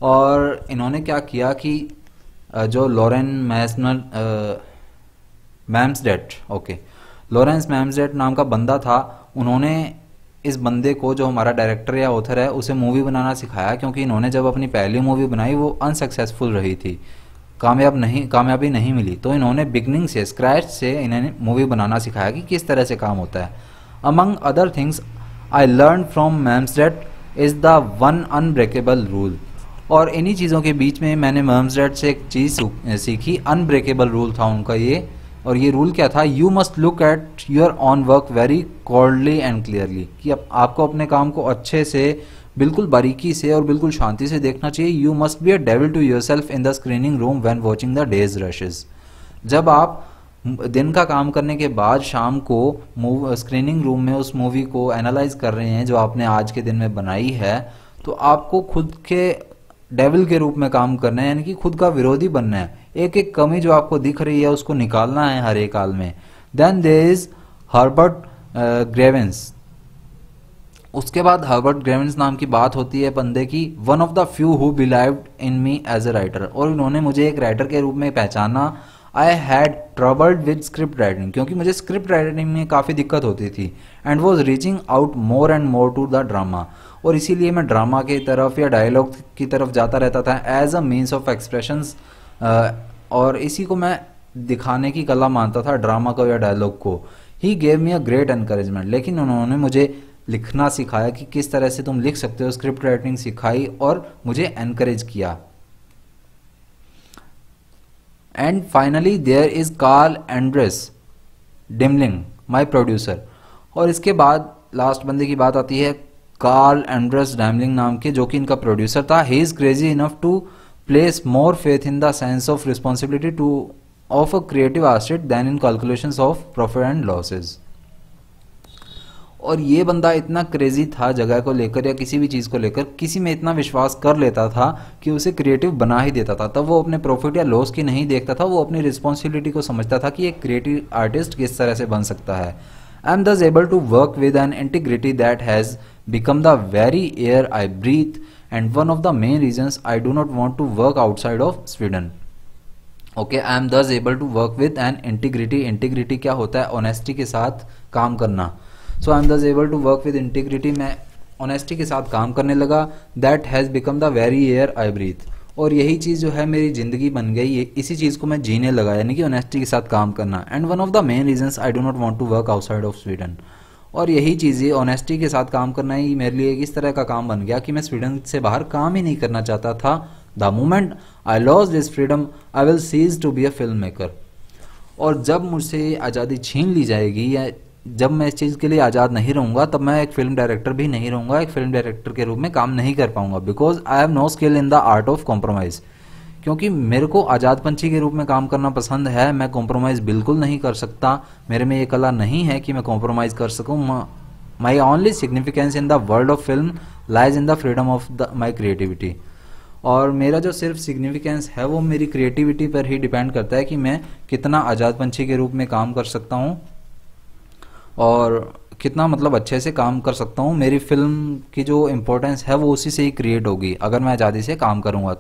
और इन्होंने क्या किया कि जो लॉरेंस मैम्सडेट नाम का बंदा था, उन्होंने इस बंदे को, जो हमारा डायरेक्टर या ऑथर है, उसे मूवी बनाना सिखाया। क्योंकि इन्होंने जब अपनी पहली मूवी बनाई वो अनसक्सेसफुल रही थी, कामयाबी नहीं मिली। तो इन्होंने बिगनिंग से, स्क्रैच से इन्होंने मूवी बनाना सिखाया कि किस तरह से काम होता है। Among other things I learn from Malmstedt is the one unbreakable rule. और इन्हीं चीज़ों के बीच में मैंने मैम्सडेट से एक चीज़ सीखी, अनब्रेकेबल रूल था उनका ये। और ये रूल क्या था, you must look at your on work very coldly and clearly, कि आपको अपने काम को अच्छे से, बिल्कुल बारीकी से और बिल्कुल शांति से देखना चाहिए। You must be a devil to yourself in the screening room when watching the day's rushes. जब आप दिन का काम करने के बाद शाम को स्क्रीनिंग रूम में उस मूवी को एनालाइज कर रहे हैं जो आपने आज के दिन में बनाई है, तो आपको खुद के डेविल के रूप में काम करना है, यानी कि खुद का विरोधी बनना है। एक एक कमी जो आपको दिख रही है उसको निकालना है हर एक हाल में। Then there is Herbert Grevenius. उसके बाद हर्बर्ट ग्रेवेंस नाम की बात होती है बंदे की, one of the few who believed in me as a writer, और इन्होंने मुझे एक राइटर के रूप में पहचाना। I had troubled with script writing, क्योंकि मुझे स्क्रिप्ट राइटिंग में काफ़ी दिक्कत होती थी, and was reaching out more and more to the drama, और इसीलिए मैं ड्रामा की तरफ या डायलॉग की तरफ जाता रहता था as a means of expressions, और इसी को मैं दिखाने की कला मानता था, ड्रामा को या डायलॉग को। He gave me a great encouragement, लेकिन उन्होंने मुझे लिखना सिखाया कि किस तरह से तुम लिख सकते हो, स्क्रिप्ट राइटिंग सिखाई और मुझे एनकरेज किया। And finally there is Carl Anders Dymling my producer, और इसके बाद लास्ट बंदे की बात आती है कार्ल एंड्रेस डैमलिंग नाम के, जो कि इनका प्रोड्यूसर था। He is crazy enough to place more faith in the sense of responsibility to of a creative artist than in calculations of profit and losses. और ये बंदा इतना क्रेजी था जगह को लेकर या किसी भी चीज़ को लेकर, किसी में इतना विश्वास कर लेता था कि उसे क्रिएटिव बना ही देता था। तब वो अपने प्रॉफिट या लॉस की नहीं देखता था, वो अपनी रिस्पॉन्सिबिलिटी को समझता था कि एक क्रिएटिव आर्टिस्ट किस तरह से बन सकता है। I am thus able to work with an integrity that has become the very air I breathe and one of the main reasons I do not want to work outside of Sweden. Okay, I am thus able to work with an integrity. Integrity क्या होता है? ऑनेस्टी के साथ काम करना। So I am thus able to work with integrity, मैं ऑनेस्टी के साथ काम करने लगा। That has become the very air I breathe, और यही चीज़ जो है मेरी ज़िंदगी बन गई है, इसी चीज़ को मैं जीने लगा, यानी कि ऑनेस्टी के साथ काम करना। And one of the main reasons I do not want to work outside of Sweden, और यही चीज़ें ऑनेस्टी के साथ काम करना ही मेरे लिए इस तरह का काम बन गया कि मैं स्वीडन से बाहर काम ही नहीं करना चाहता था। The moment I lose this freedom I will cease to be a film maker, और जब मुझसे आज़ादी छीन ली जाएगी या जब मैं इस चीज़ के लिए आज़ाद नहीं रहूँगा, तब मैं एक फिल्म डायरेक्टर भी नहीं रहूँगा, एक फिल्म डायरेक्टर के रूप में काम नहीं कर पाऊँगा। Because I have no skill in the art of compromise, क्योंकि मेरे को आज़ाद पंछी के रूप में काम करना पसंद है, मैं कॉम्प्रोमाइज़ बिल्कुल नहीं कर सकता, मेरे में ये कला नहीं है कि मैं कॉम्प्रोमाइज़ कर सकूँ। My only significance in the world of film lies in the freedom of the my creativity, और मेरा जो सिर्फ सिग्निफिकेंस है वो मेरी क्रिएटिविटी पर ही डिपेंड करता है कि मैं कितना आज़ाद पंछी के रूप में काम कर सकता हूँ और कितना मतलब अच्छे से काम कर सकता हूँ। मेरी फिल्म की जो इम्पोर्टेंस है वो उसी से ही क्रिएट होगी अगर मैं आज़ादी से काम करूँगा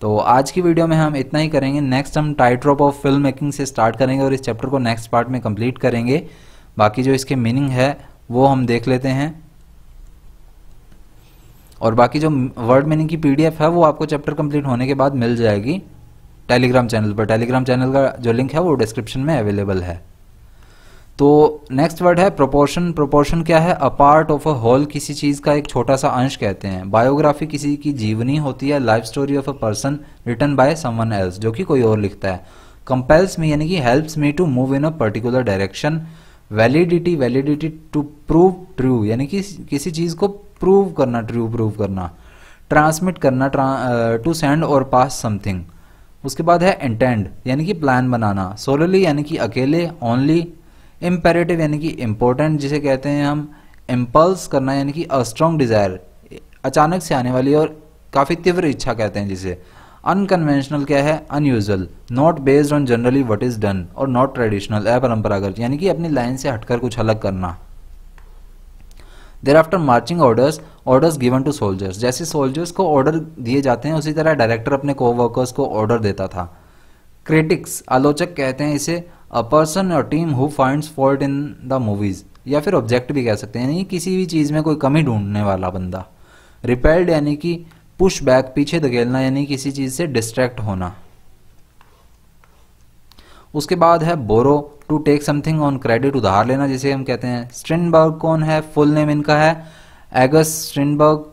तो आज की वीडियो में हम इतना ही करेंगे। नेक्स्ट हम tight rope of film making से स्टार्ट करेंगे और इस चैप्टर को नेक्स्ट पार्ट में कंप्लीट करेंगे। बाकी जो इसके मीनिंग है वो हम देख लेते हैं, और बाकी जो वर्ड मीनिंग की पीडीएफ है वो आपको चैप्टर कंप्लीट होने के बाद मिल जाएगी टेलीग्राम चैनल पर। टेलीग्राम चैनल का जो लिंक है वो डिस्क्रिप्शन में अवेलेबल है। तो नेक्स्ट वर्ड है प्रोपोर्शन। प्रोपोर्शन क्या है? A part of a whole, किसी चीज़ का एक छोटा सा अंश कहते हैं। बायोग्राफी किसी की जीवनी होती है, life story of a person written by someone else, जो कि कोई और लिखता है। कंपेल्स मी यानी कि helps me to move in a particular direction. Validity, validity to prove true, यानी कि किसी चीज़ को प्रूव करना, ट्रू प्रूव करना। ट्रांसमिट करना, टू सेंड और पास समथिंग। उसके बाद है इंटेंड यानी कि प्लान बनाना। सोलली यानी कि अकेले, ओनली। इम्पेरेटिव यानी कि इम्पोर्टेंट, जिसे कहते हैं हम। इम्पल्स करना यानी कि अ स्ट्रॉन्ग डिजायर, अचानक से आने वाली और काफ़ी तीव्र इच्छा कहते हैं जिसे। अनकन्वेंशनल क्या है? Unusual. Not based on generally what is done, और नॉट ट्रेडिशनल, अपरंपरागत, यानी कि अपनी लाइन से हटकर कुछ अलग करना। Thereafter marching orders, orders given to soldiers, जैसे सोल्जर्स को ऑर्डर दिए जाते हैं उसी तरह डायरेक्टर अपने कोवर्कर्स को ऑर्डर देता था। क्रिटिक्स, आलोचक कहते हैं इसे। अ पर्सन और team who finds fault in the movies, या फिर ऑब्जेक्ट भी कह सकते हैं, यानी किसी भी चीज़ में कोई कमी ढूंढने वाला बंदा। रिपेल्ड यानी कि पुश बैक, पीछे धकेलना, यानी किसी चीज़ से डिस्ट्रैक्ट होना। उसके बाद है borrow, to take something on credit, उधार लेना जिसे हम कहते हैं। स्ट्रिनबर्ग कौन है? फुल नेम इनका है एगस स्ट्रिनबर्ग।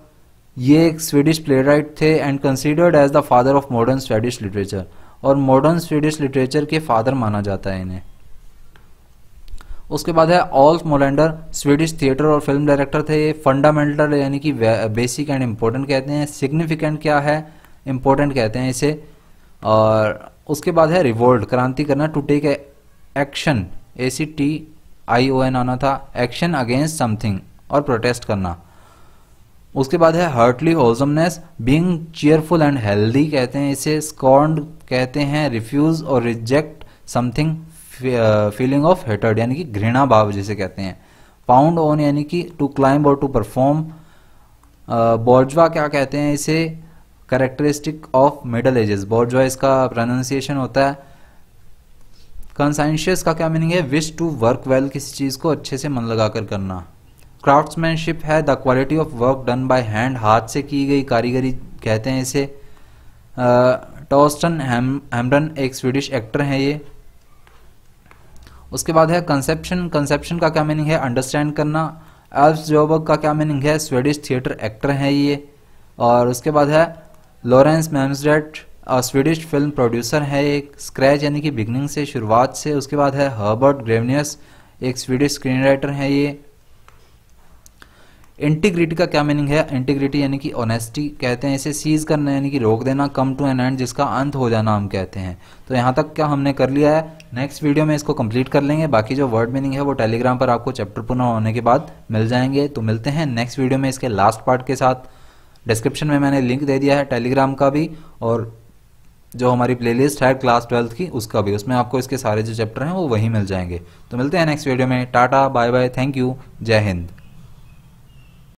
ये एक स्वीडिश प्लेराइट थे and considered as the father of modern Swedish literature, और मॉडर्न स्वीडिश लिटरेचर के फादर माना जाता है इन्हें। उसके बाद है ऑल्फ मोलेंडर, स्वीडिश थिएटर और फिल्म डायरेक्टर थे ये। फंडामेंटल यानी कि बेसिक एंड इम्पोर्टेंट कहते हैं। सिग्निफिकेंट क्या है? इम्पोर्टेंट कहते हैं इसे। और उसके बाद है रिवोल्ट, क्रांति करना। टू टेक एक्शन, ACTION आना था, एक्शन अगेंस्ट समथिंग और प्रोटेस्ट करना। उसके बाद है heartily wholesomeness, being cheerful and healthy कहते हैं इसे, स्कॉर्न्ड कहते हैं रिफ्यूज और reject something, feeling of hatred यानी कि घृणा भाव जिसे कहते हैं, पाउंड ऑन यानी कि टू क्लाइंब और टू परफॉर्म, बोर्जवा क्या कहते हैं इसे, कैरेक्टरिस्टिक ऑफ मिडल एजेस, बोर्जवा इसका प्रोनाउंसिएशन होता है। कंसाइंशियस का क्या मीनिंग है, विश टू वर्क वेल, किसी चीज को अच्छे से मन लगाकर करना। क्राफ्ट्समैनशिप है the quality of work done by hand, हाथ से की गई कारीगरी कहते हैं इसे। टॉस्टन हैम्डन एक स्वीडिश एक्टर है ये। उसके बाद है कंसेप्शन, कंसेप्शन का क्या मीनिंग है, अंडरस्टैंड करना। एल्फ जोबर्ग का क्या मीनिंग है, स्वीडिश थिएटर एक्टर है ये। और उसके बाद है लॉरेंस मैम्सडेट, स्वीडिश फिल्म प्रोड्यूसर है एक। स्क्रैच यानी कि बिगनिंग से, शुरुआत से। उसके बाद है हर्बर्ट ग्रेवनियस एक स्वीडिश स्क्रीन राइटर है ये। इंटीग्रिटी का क्या मीनिंग है, इंटीग्रिटी यानी कि ऑनेस्टी कहते हैं इसे, सीज करना यानी कि रोक देना, कम टू एन एंड जिसका अंत हो जाना हम कहते हैं। तो यहाँ तक क्या हमने कर लिया है, नेक्स्ट वीडियो में इसको कंप्लीट कर लेंगे। बाकी जो वर्ड मीनिंग है वो टेलीग्राम पर आपको चैप्टर पूर्ण होने के बाद मिल जाएंगे। तो मिलते हैं नेक्स्ट वीडियो में इसके लास्ट पार्ट के साथ। डिस्क्रिप्शन में मैंने लिंक दे दिया है टेलीग्राम का भी, और जो हमारी प्लेलिस्ट है क्लास 12th की उसका भी, उसमें आपको इसके सारे जो चैप्टर हैं वो वहीं मिल जाएंगे। तो मिलते हैं नेक्स्ट वीडियो में, tata bye bye, thank you, जय हिंद।